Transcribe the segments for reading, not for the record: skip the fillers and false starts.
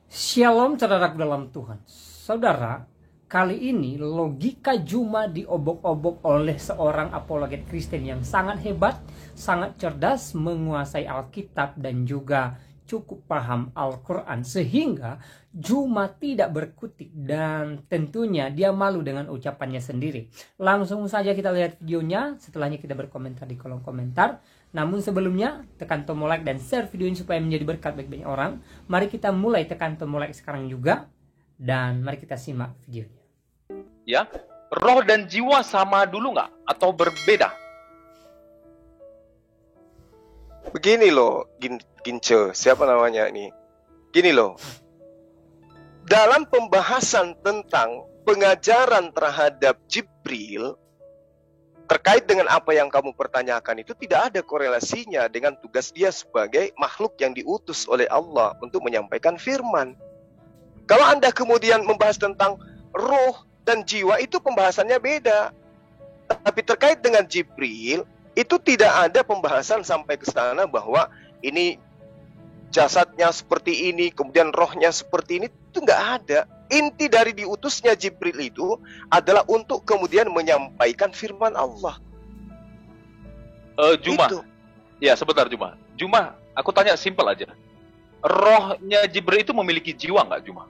Shalom saudaraku dalam Tuhan. Saudara, kali ini logika Juma diobok-obok oleh seorang apologet Kristen yang sangat hebat, sangat cerdas, menguasai Alkitab dan juga cukup paham Al-Quran. Sehingga Juma tidak berkutik dan tentunya dia malu dengan ucapannya sendiri. Langsung saja kita lihat videonya, setelahnya kita berkomentar di kolom komentar. Namun sebelumnya, tekan tombol like dan share video ini supaya menjadi berkat bagi banyak orang. Mari kita mulai, tekan tombol like sekarang juga. Dan mari kita simak videonya. Ya, roh dan jiwa sama dulu nggak? Atau berbeda? Begini loh, Gince, siapa namanya ini? Gini loh, dalam pembahasan tentang pengajaran terhadap Jibril, terkait dengan apa yang kamu pertanyakan itu tidak ada korelasinya dengan tugas dia sebagai makhluk yang diutus oleh Allah untuk menyampaikan firman. Kalau Anda kemudian membahas tentang roh dan jiwa, itu pembahasannya beda. Tapi terkait dengan Jibril, itu tidak ada pembahasan sampai ke sana bahwa ini jasadnya seperti ini, kemudian rohnya seperti ini, itu nggak ada. Inti dari diutusnya Jibril itu adalah untuk kemudian menyampaikan firman Allah. Juma, Itu. ya sebentar Juma. Juma, aku tanya simpel aja. Rohnya Jibril itu memiliki jiwa nggak Juma?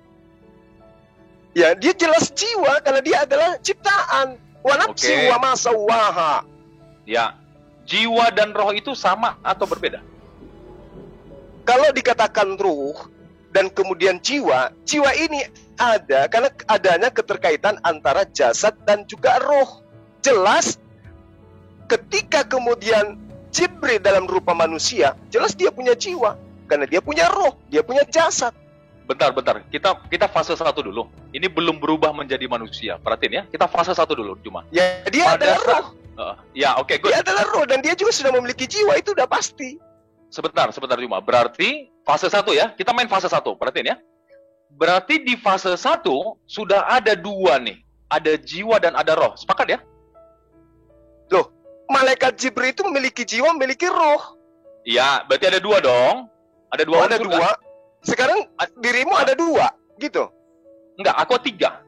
Ya, dia jelas jiwa karena dia adalah ciptaan. Wa nafsi Oke. wa ma sawwaha. Ya, jiwa dan roh itu sama atau berbeda? Kalau dikatakan ruh dan kemudian jiwa, jiwa ini ada karena adanya keterkaitan antara jasad dan juga roh. Jelas ketika kemudian Jibril dalam rupa manusia, jelas dia punya jiwa karena dia punya roh, dia punya jasad. Bentar. Kita fase 1 dulu. Ini belum berubah menjadi manusia. Perhatiin ya, kita fase 1 dulu Juma. Ya, dia adalah roh. Ya, oke, good. Dia adalah roh dan dia juga sudah memiliki jiwa, itu udah pasti. Sebentar Juma. Berarti fase 1 ya. Kita main fase 1. Perhatiin ya. Berarti di fase 1 sudah ada 2 nih. Ada jiwa dan ada roh. Sepakat ya? Loh, malaikat Jibril itu memiliki jiwa, memiliki roh. Iya, berarti ada 2 dong. Ada 2 Oh, ada unsur, dua. kan? Sekarang dirimu ada 2, gitu. Enggak, aku 3.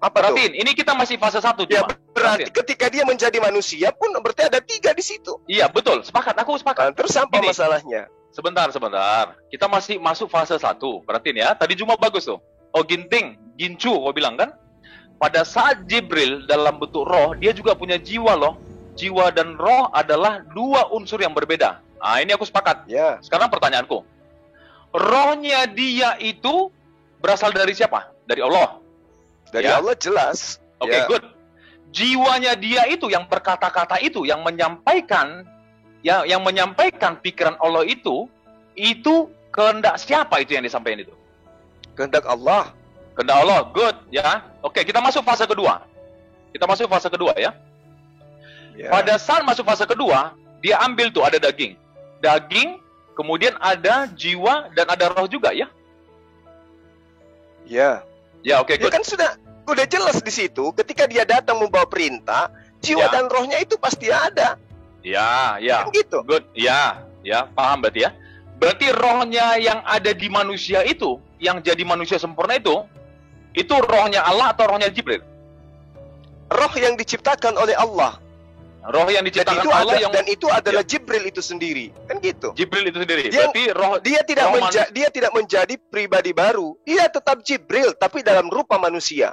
Apa tuh? Perhatiin, ini kita masih fase 1 Ya, Juma. berarti Perhatiin. ketika dia menjadi manusia pun berarti ada 3 di situ. Iya, betul. Sepakat, aku Nah, sepakat. terus apa Gini. masalahnya? Sebentar. Kita masih masuk fase 1. Perhatiin ya. Tadi Juma bagus tuh. Oh, Gincu, kau bilang kan? Pada saat Jibril dalam bentuk roh, dia juga punya jiwa loh. Jiwa dan roh adalah 2 unsur yang berbeda. Nah, ini aku sepakat. Ya, Sekarang pertanyaanku. Rohnya dia itu berasal dari siapa? Dari Allah. dari Ya. Allah jelas. Oke, Ya. good. Jiwanya dia itu yang berkata-kata itu, yang menyampaikan pikiran Allah itu kehendak siapa itu yang disampaikan itu? Kehendak Allah. Kehendak Allah, good ya. Oke, kita masuk fase kedua. Ya. Ya. Pada saat masuk fase kedua, dia ambil tuh ada daging, kemudian ada jiwa dan ada roh juga ya. Ya. Ya, oke, Dia good. kan sudah jelas di situ ketika dia datang membawa perintah, jiwa Ya. dan rohnya itu pasti ada. Ya, Kan gitu. good. Ya, paham berarti ya. Berarti rohnya yang ada di manusia itu, yang jadi manusia sempurna itu rohnya Allah atau rohnya Jibril? Roh yang diciptakan oleh Allah. Roh yang Dan diciptakan itu Allah ada, yang dan itu adalah Jibril itu sendiri. Kan gitu. Jibril itu sendiri. Dia- Berarti roh Dia tidak menjadi pribadi baru. Dia tetap Jibril tapi dalam rupa manusia.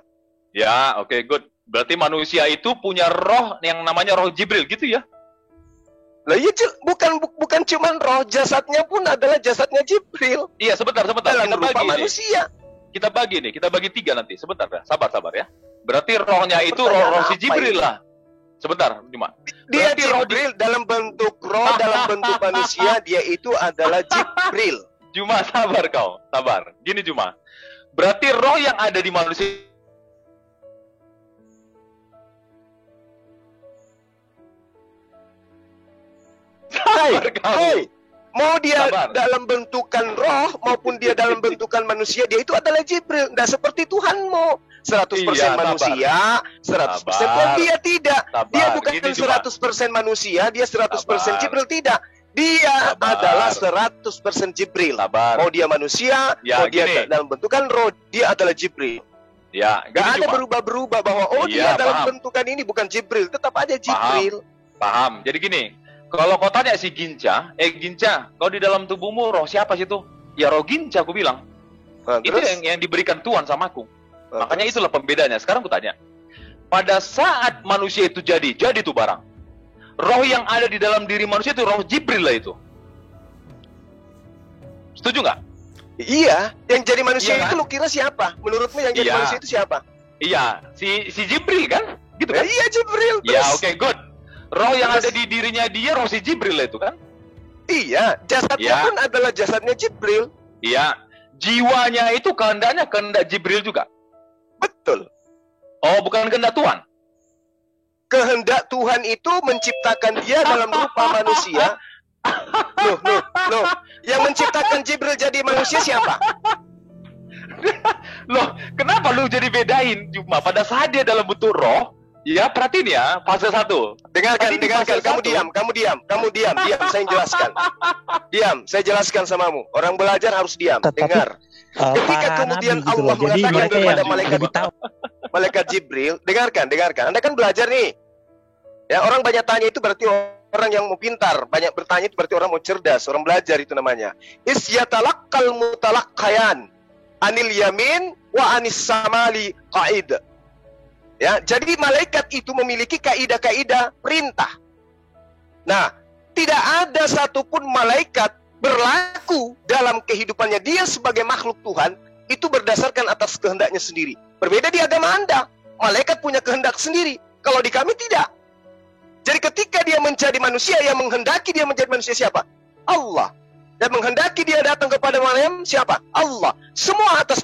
ya, oke, good. Berarti manusia itu punya roh yang namanya roh Jibril gitu ya? Lah iya, bukan cuman roh, jasadnya pun adalah jasadnya Jibril Iya, sebentar. dalam Kita rupa bagi nih. manusia. Kita bagi 3 nanti. Sebentar ya. Sabar ya. Berarti rohnya itu Pertanyaan roh si apa Jibril ini? lah. Sebentar, Juma. Dia Berarti roh Jibril dalam bentuk roh, dalam bentuk manusia, dia itu adalah Jibril. Juma, sabar kau. Sabar. Gini Juma. Berarti roh yang ada di manusia sabar kau. Hey, mau dia Sabar. dalam bentukan roh maupun dia dalam bentukan manusia, dia itu adalah Jibril. Nggak seperti Tuhanmu. 100% Iya, sabar. manusia, 100% Sabar. dia tidak. Sabar. Dia bukan Gini, Juma. 100% manusia, dia 100% Sabar. Jibril, tidak. Dia Sabar. adalah 100% Jibril. Sabar. Mau dia manusia, Ya, mau dia gini. dalam bentukan roh, dia adalah Jibril. Ya, Gak gini ada cuma. berubah-berubah bahwa Iya, dia dalam paham. bentukan ini bukan Jibril, tetap aja Jibril. Paham. Jadi gini, kalau kau tanya si Ginca, Ginca, kau di dalam tubuhmu roh siapa sih itu? Ya roh Ginca, aku bilang. Nah, Itu terus, yang diberikan Tuhan sama aku. nah, Makanya terus. itulah pembedanya. Sekarang aku tanya. Pada saat manusia itu jadi itu barang. Roh yang ada di dalam diri manusia itu roh Jibril lah itu. Setuju nggak? Iya, yang jadi manusia Iya, itu kan? lu kira siapa? Menurutmu yang jadi Iya. manusia itu siapa? Iya, si Jibril kan? Gitu kan? Iya Jibril. Ya, Terus. oke, good. Roh yang Terus. ada di dirinya dia roh si Jibril lah itu kan? Iya, jasadnya Iya. pun adalah jasadnya Jibril. Iya. Jiwanya itu kehendak Jibril juga. Betul. Oh, bukan kehendak Tuhan. Kehendak Tuhan itu menciptakan dia dalam rupa manusia. Loh. Yang menciptakan Jibril jadi manusia siapa? Loh, kenapa lu jadi bedain? Cuma pada saat dia dalam bentuk roh, ya perhatiin ya, fase 1. Dengarkan, Tadi di fase kamu satu. diam, saya jelaskan. Diam, saya jelaskan samamu. Orang belajar harus diam, dengar. Ketika para kemudian nabi gitu Allah loh. Jadi mengatakan mereka kepada yang malaikat lebih tahu. malaikat Jibril, dengarkan. Anda kan belajar nih. Ya, orang banyak tanya itu berarti orang yang mau pintar, banyak bertanya itu berarti orang mau cerdas, orang belajar itu namanya. Isyatalaqqal mutalaqqiyan anil yamin wa anis samali qaid. Ya, jadi malaikat itu memiliki kaidah-kaidah perintah. Nah, tidak ada satupun malaikat berlaku dalam kehidupannya dia sebagai makhluk Tuhan itu berdasarkan atas kehendaknya sendiri. Berbeda di agama Anda, malaikat punya kehendak sendiri. Kalau di kami tidak. Jadi ketika dia menjadi manusia, yang menghendaki dia menjadi manusia siapa? Allah. Dan menghendaki dia datang kepada Maryam siapa? Allah. Semua atas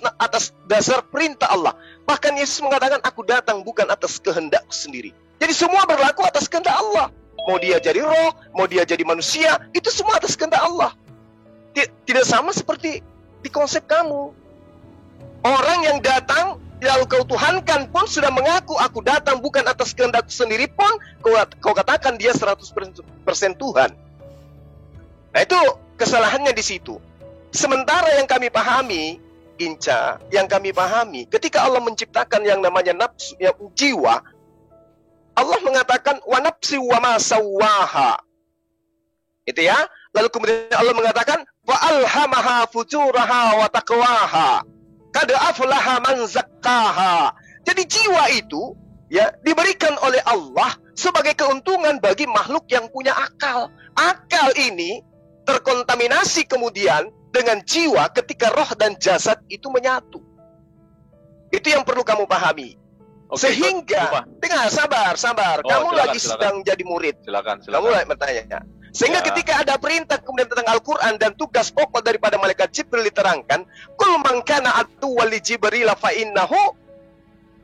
dasar perintah Allah. Bahkan Yesus mengatakan, aku datang bukan atas kehendak sendiri. Jadi semua berlaku atas kehendak Allah. Mau dia jadi roh, mau dia jadi manusia, itu semua atas kehendak Allah. Tidak sama seperti di konsep kamu. Orang yang datang, lalu kau tuhankan pun sudah mengaku, aku datang bukan atas kehendak sendiri pun, kau katakan dia 100% Tuhan. Nah itu kesalahannya di situ. Sementara yang kami pahami, Inca, yang kami pahami, ketika Allah menciptakan yang namanya nafsu, yang jiwa, Allah mengatakan wa nafsi wa ma sawwaha. Itu ya. Lalu kemudian Allah mengatakan wa alhamaha fujuraha wa taqwaha. Qad aflaha man zakkaha. Jadi jiwa itu ya diberikan oleh Allah sebagai keuntungan bagi makhluk yang punya akal. Akal ini terkontaminasi kemudian dengan jiwa ketika roh dan jasad itu menyatu. Itu yang perlu kamu pahami. Oke, Sehingga, dengar, sabar. Oh, Kamu silakan, lagi sedang jadi murid. Silakan. Kamu lagi bertanya. Sehingga Ya. ketika ada perintah kemudian tentang Al-Quran dan tugas pokok daripada malaikat Jibril diterangkan, kul man kana atuwal li Jibril fa innahu.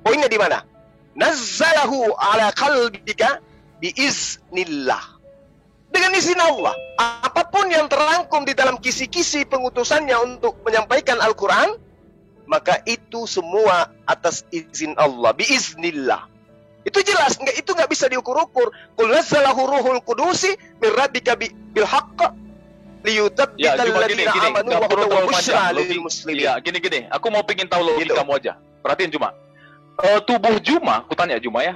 Poinnya di mana? Nazzalahu ala qalbika biiznillah. Dengan izin Allah. Apapun yang terangkum di dalam kisi-kisi pengutusannya untuk menyampaikan Al-Quran, maka itu semua atas izin Allah, biiznillah. Itu jelas, itu nggak bisa diukur-ukur. Qul nazzalahu ruhul qudusi min rabbika bil haqq liyuthabbital ladzina amanu wa hudan wa busyra lil muslimin. Iya, gini. Aku mau pengen tahu logika Gitu. kamu aja. Perhatiin Juma. Tubuh Juma, aku tanya Juma ya.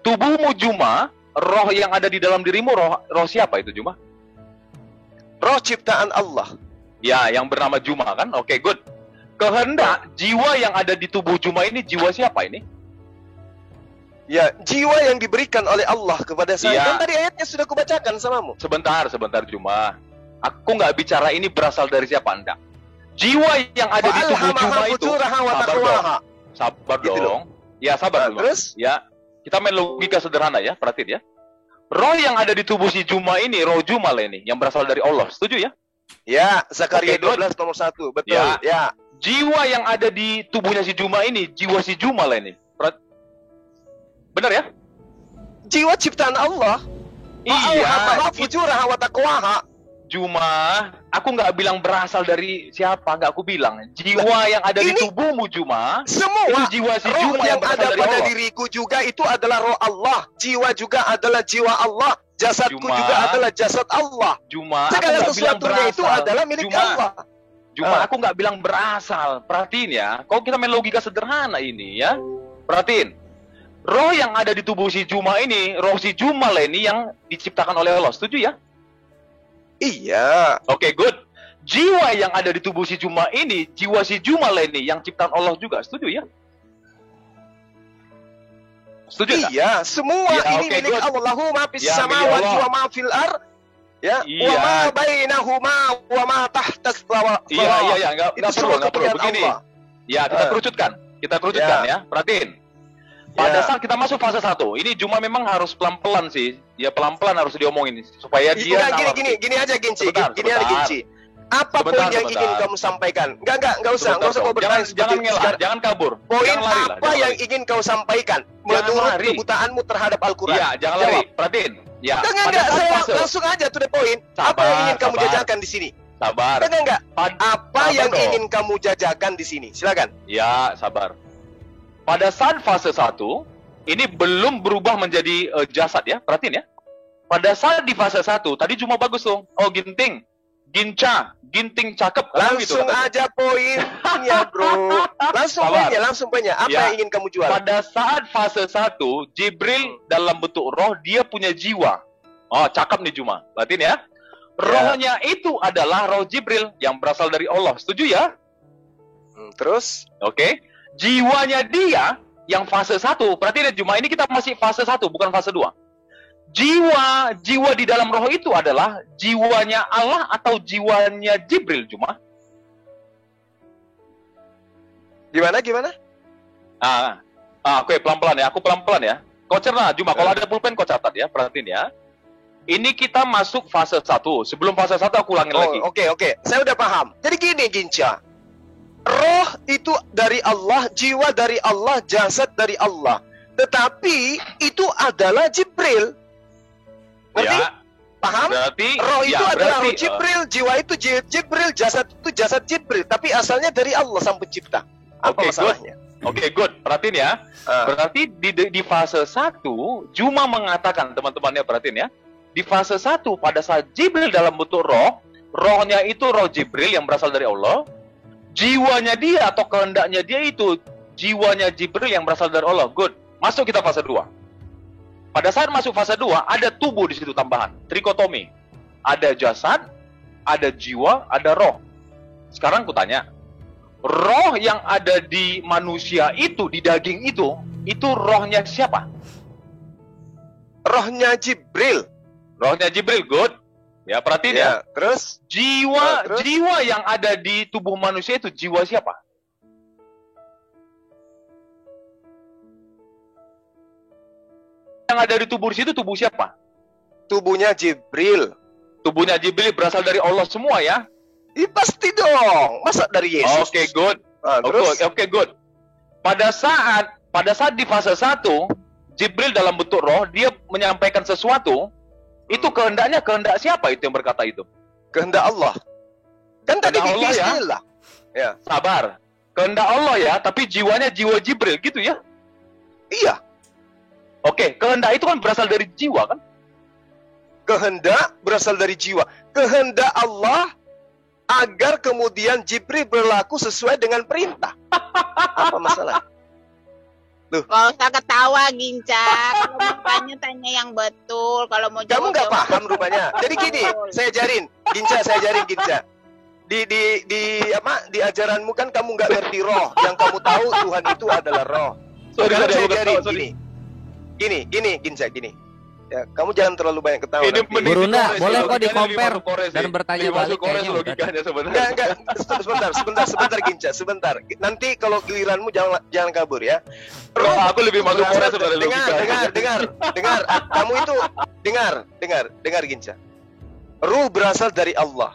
Tubuhmu Juma, roh yang ada di dalam dirimu roh siapa itu Juma? Roh ciptaan Allah. Ya, yang bernama Juma kan? Oke, good. Kehendak jiwa yang ada di tubuh Juma ini jiwa siapa ini? Ya, jiwa yang diberikan oleh Allah kepada saya. Iya. Dan tadi ayatnya sudah kubacakan samamu. Sebentar Juma. Aku nggak bicara ini berasal dari siapa Anda. Jiwa yang ada di tubuh Juma itu. Sabar Gitu dong. Ya, sabar dulu. Terus? Ya, kita main logika sederhana ya, perhatiin ya. Roh yang ada di tubuh si Juma ini, roh Juma lah ini, yang berasal dari Allah. Setuju ya? Ya, Zakaria Oke, good. 12 nomor 1. Betul. Ya. Jiwa yang ada di tubuhnya si Juma ini, jiwa si Juma lah ini. Benar ya? Jiwa ciptaan Allah. Iya. Fujuraha wa taqwaha. Juma, aku nggak bilang berasal dari siapa, nggak aku bilang. Jiwa yang ada di ini tubuhmu Juma, Semua itu jiwa si roh Juma yang yang berasal ada dari pada Allah. diriku juga itu adalah roh Allah. Jiwa juga adalah jiwa Allah. Jasadku Cuma- juga adalah jasad Allah. Cuma aku Segala nggak bilang sesuatunya itu berasal. adalah milik Cuma- Allah. Cuma aku nggak bilang berasal. Perhatiin ya. Kalau kita main logika sederhana ini ya. Perhatiin. Roh yang ada di tubuh si Juma ini, roh si Jumal ini yang diciptakan oleh Allah. Setuju ya? Iya. Oke, good. Jiwa yang ada di tubuh si Juma ini, jiwa si Jumal ini yang ciptaan Allah juga. Setuju ya? Setuju nggak? Iya, semua Ya, ini oke, milik good. Allah. Lahu ma fis Ya, milik samawati Allah. wa ma fil ar. Ya, Iya. wa ma bainahuma wa ma tahtas lawa. Iya, nggak Itu perlu, semua nggak perlu. kepunyaan Begini, Allah. ya kita kerucutkan, ya. Perhatiin. Pada Ya. saat kita masuk fase 1, ini cuma memang harus pelan-pelan sih. Ya pelan-pelan harus diomongin supaya dia Enggak, nalar. gini aja Ginci. Sebentar, Gini aja sebentar. Ginci. Apa Sebentar, poin yang sebentar. ingin kamu sampaikan? Enggak usah Sebentar kau dong. bertanya Jangan ngelak, sekarang. jangan kabur. Poin Jangan lari lah, apa jangan yang lari. ingin kau sampaikan menurut lari. kebutaanmu terhadap Al-Quran? Iya, jangan lari. Perhatiin. Ya, Enggak, saat saya fase- langsung aja to the point. Apa Sabar, yang ingin kamu sabar. jajakan di sini? Sabar. Enggak. Apa Sabar yang dong. ingin kamu jajakan di sini? Silakan. Ya, sabar. Pada saat fase 1, ini belum berubah menjadi jasad ya. Perhatiin ya. Pada saat di fase 1, tadi cuma bagus tuh. Oh, ginting. Ginca. Ginting cakep. Kan gitu Langsung katanya. aja poinnya, bro. Sabar. Langsung poinnya. Apa Ya. yang ingin kamu jual? Pada saat fase 1, Jibril dalam bentuk roh, dia punya jiwa. Oh, cakep nih Juma. Perhatiin ya. Rohnya itu adalah roh Jibril yang berasal dari Allah. Setuju ya? Terus? Oke. Jiwanya dia yang fase 1. Perhatiin ya Juma, ini kita masih fase 1, bukan fase 2. Jiwa di dalam roh itu adalah jiwanya Allah atau jiwanya Jibril, Juma? Gimana? Oke, pelan-pelan ya. Aku pelan-pelan ya. Kau cerna, Juma. Kalau ada pulpen kau catat ya. Perhatiin ya. Ini kita masuk fase 1. Sebelum fase 1 aku ulangin lagi. Oke. Saya udah paham. Jadi gini, Ginca. Roh itu dari Allah, jiwa dari Allah, jasad dari Allah. Tetapi itu adalah Jibril. Ngerti? Ya, Paham? berarti Roh itu ya, adalah berarti, roh Jibril, jiwa itu Jibril, jasad itu jasad Jibril. Tapi asalnya dari Allah sang pencipta. Apa Oke, masalahnya? Oke, good. Perhatiin ya. Berarti di fase 1, Juma mengatakan, teman-temannya perhatiin ya. Di fase 1, pada saat Jibril dalam bentuk roh, rohnya itu roh Jibril yang berasal dari Allah. Jiwanya dia atau kehendaknya dia itu jiwanya Jibril yang berasal dari Allah. Good. Masuk kita fase 2. Pada saat masuk fase 2, ada tubuh di situ tambahan. Trikotomi. Ada jasad, ada jiwa, ada roh. Sekarang ku tanya, roh yang ada di manusia itu, di daging itu rohnya siapa? Rohnya Jibril. Rohnya Jibril, good. Ya, perhatiin ya. Terus? Terus? Jiwa yang ada di tubuh manusia itu jiwa siapa? Yang ada di tubuh situ tubuh siapa? Tubuhnya Jibril. Tubuhnya Jibril berasal dari Allah semua ya. Pasti dong. Masa dari Yesus? Oke, good. Terus? Oke, good. Pada saat di fase 1, Jibril dalam bentuk roh, dia menyampaikan sesuatu, itu kehendak siapa itu yang berkata itu? Kehendak Allah. Kan tadi Kehendak Allah ya. Bismillah. Ya. Sabar. Kehendak Allah ya, tapi jiwanya jiwa Jibril gitu ya. Iya. Oke, kehendak itu kan berasal dari jiwa kan? Kehendak berasal dari jiwa. Kehendak Allah agar kemudian Jibril berlaku sesuai dengan perintah. Apa masalah? Gak usah ketawa, Ginca. Kalau mau tanya yang betul. Kalau mau Kamu jawab, nggak jawab paham yang rupanya. Jadi gini, betul. saya ajarin, Ginca. Di ajaranmu kan kamu nggak ngerti roh. Yang kamu tahu Tuhan itu adalah roh. Sekarang saya ajarin gini, Ginca, gini. Ya, kamu jangan terlalu banyak ketawa. Ini nanti. mending Burunda, dikores, boleh kok logikanya di-compare lebih masuk kores dan sih. bertanya Lebih balik masuk kores kayaknya logikanya sebenarnya. Enggak, sebentar Ginca. Nanti kalau giliranmu jangan kabur ya. Aku lebih masuk kores berasal- sebenarnya logikanya. dengar. Kamu itu dengar Ginca. Ruh berasal dari Allah.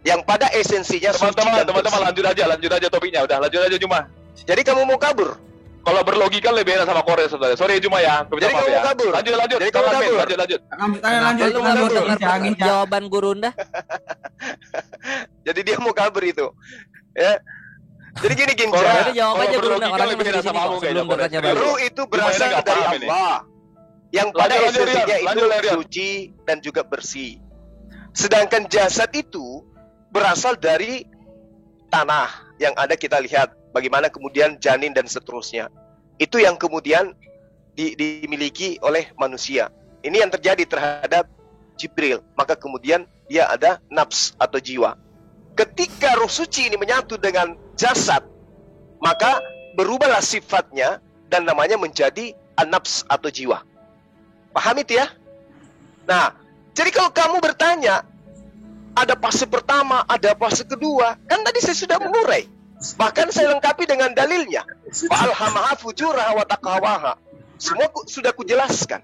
Yang pada esensinya suci dan Teman-teman bersih. lanjut aja topiknya. Udah, lanjut aja Juma. Jadi kamu mau kabur? Kalau berlogika lebih enak sama kores sebenarnya. Sorry Juma ya. Jadi kamu mau kabur? Lanjut. Jadi kamu kabur? Lanjut. Lanjut, Lanjut. jawaban Gurunda. Jadi dia mau kabur itu. Ya. Jadi gini Ginca. Jadi jawab aja Kalau Gurunda, berlogika orangnya lebih masih di enak sini sama kok kamu sebelum kayaknya, bertanya Kores. balik. Ruh itu berasal Gimana nggak dari paham ini? Allah. Yang pada Lanjut, esensinya Rian. itu Lanjut, Rian. suci dan juga bersih. Sedangkan jasad itu berasal dari tanah yang ada, kita lihat bagaimana kemudian janin dan seterusnya. Itu yang kemudian dimiliki oleh manusia. Ini yang terjadi terhadap Jibril. Maka kemudian dia ada nafs atau jiwa. Ketika roh suci ini menyatu dengan jasad, maka berubahlah sifatnya dan namanya menjadi an-nafs atau jiwa. Paham itu ya? Nah, jadi kalau kamu bertanya, ada fase pertama, ada fase kedua, kan tadi saya sudah mengurai. Bahkan saya lengkapi dengan dalilnya. Fa'alhamaha fujuraha wa taqwaha. Semua sudah kujelaskan.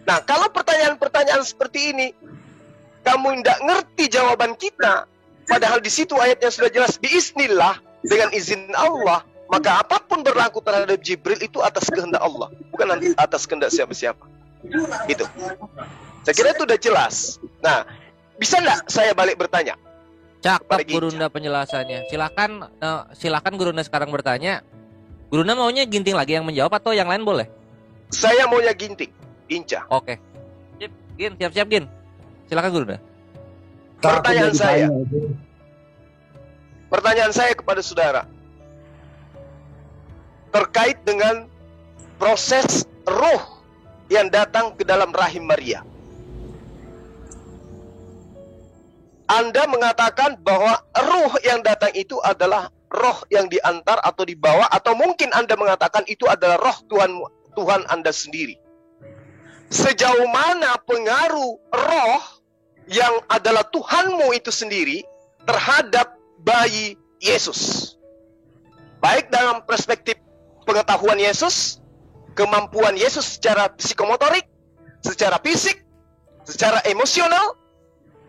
Nah, kalau pertanyaan-pertanyaan seperti ini, kamu tidak ngerti jawaban kita, padahal di situ ayatnya sudah jelas, biiznillah, dengan izin Allah, maka apapun berlaku terhadap Jibril itu atas kehendak Allah, bukan atas kehendak siapa-siapa. Gitu. Saya kira itu udah jelas. Nah, bisa nggak saya balik bertanya? Cakep Gurunda penjelasannya. Silakan Gurunda sekarang bertanya. Gurunda maunya Ginting lagi yang menjawab atau yang lain boleh? Saya maunya Ginting, Inca. Oke. Sip, Gin, siap-siap Gin. Silakan Gurunda. Pertanyaan saya kepada saudara terkait dengan proses roh yang datang ke dalam rahim Maria. Anda mengatakan bahwa roh yang datang itu adalah roh yang diantar atau dibawa, atau mungkin Anda mengatakan itu adalah roh Tuhan Anda sendiri. Sejauh mana pengaruh roh yang adalah Tuhanmu itu sendiri terhadap bayi Yesus? Baik dalam perspektif pengetahuan Yesus, kemampuan Yesus secara psikomotorik, secara fisik, secara emosional,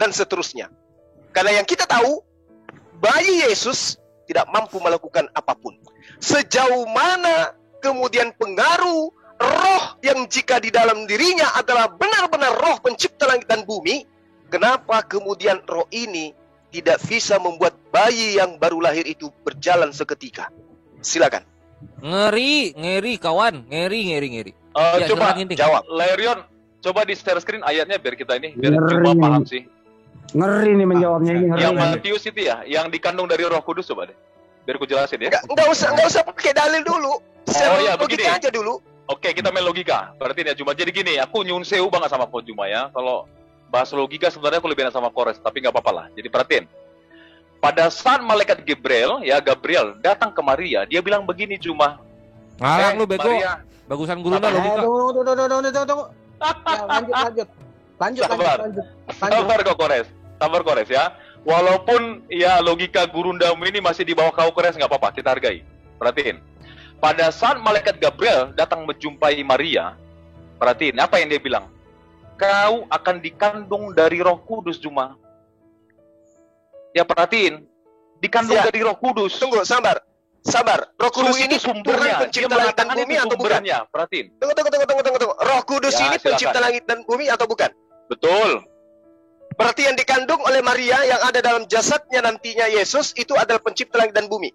dan seterusnya. Karena yang kita tahu, bayi Yesus tidak mampu melakukan apapun. Sejauh mana kemudian pengaruh roh yang jika di dalam dirinya adalah benar-benar roh pencipta langit dan bumi, kenapa kemudian roh ini tidak bisa membuat bayi yang baru lahir itu berjalan seketika? Silakan. Ngeri kawan, ngeri. Coba Ginting. Jawab. Lerion, coba di share screen ayatnya biar kita ini, biar coba paham sih. Ngeri nih menjawabnya ini, ngeri. Yang Matius itu ya, yang dikandung dari Roh Kudus, coba deh. Biar aku jelasin ya. Nggak usah pakai dalil dulu. Secara ya, logika begini. aja dulu. Oke, kita main logika. Berarti ya Juma. Jadi gini, aku nyun sewu banget sama Ko Juma ya. Kalau bahas logika sebenarnya aku lebih enak sama Kores, tapi nggak apa-apa lah. Jadi perhatiin. Pada saat malaikat Gabriel datang ke Maria, dia bilang begini Juma. Ngalang lu bego. Maria. Bagusan Gurunda logika. Tunggu. Ya, lanjut. Sabar kok Kores. Sabar Kores ya. Walaupun ya logika Gurundamu ini masih di bawah kau Kores, nggak apa-apa, kita hargai. Perhatiin. Pada saat malaikat Gabriel datang menjumpai Maria, perhatiin apa yang dia bilang. Kau akan dikandung dari Roh Kudus, Juma. Ya perhatiin, dikandung dari Roh Kudus. Tunggu, sabar. Roh Kudus ini sumbernya, pencipta langit dan bumi atau bukan? Perhatiin. Tunggu. Roh Kudus Ya, ini silakan. pencipta langit dan bumi atau bukan? Betul. Berarti yang dikandung oleh Maria yang ada dalam jasadnya nantinya Yesus itu adalah pencipta langit dan bumi.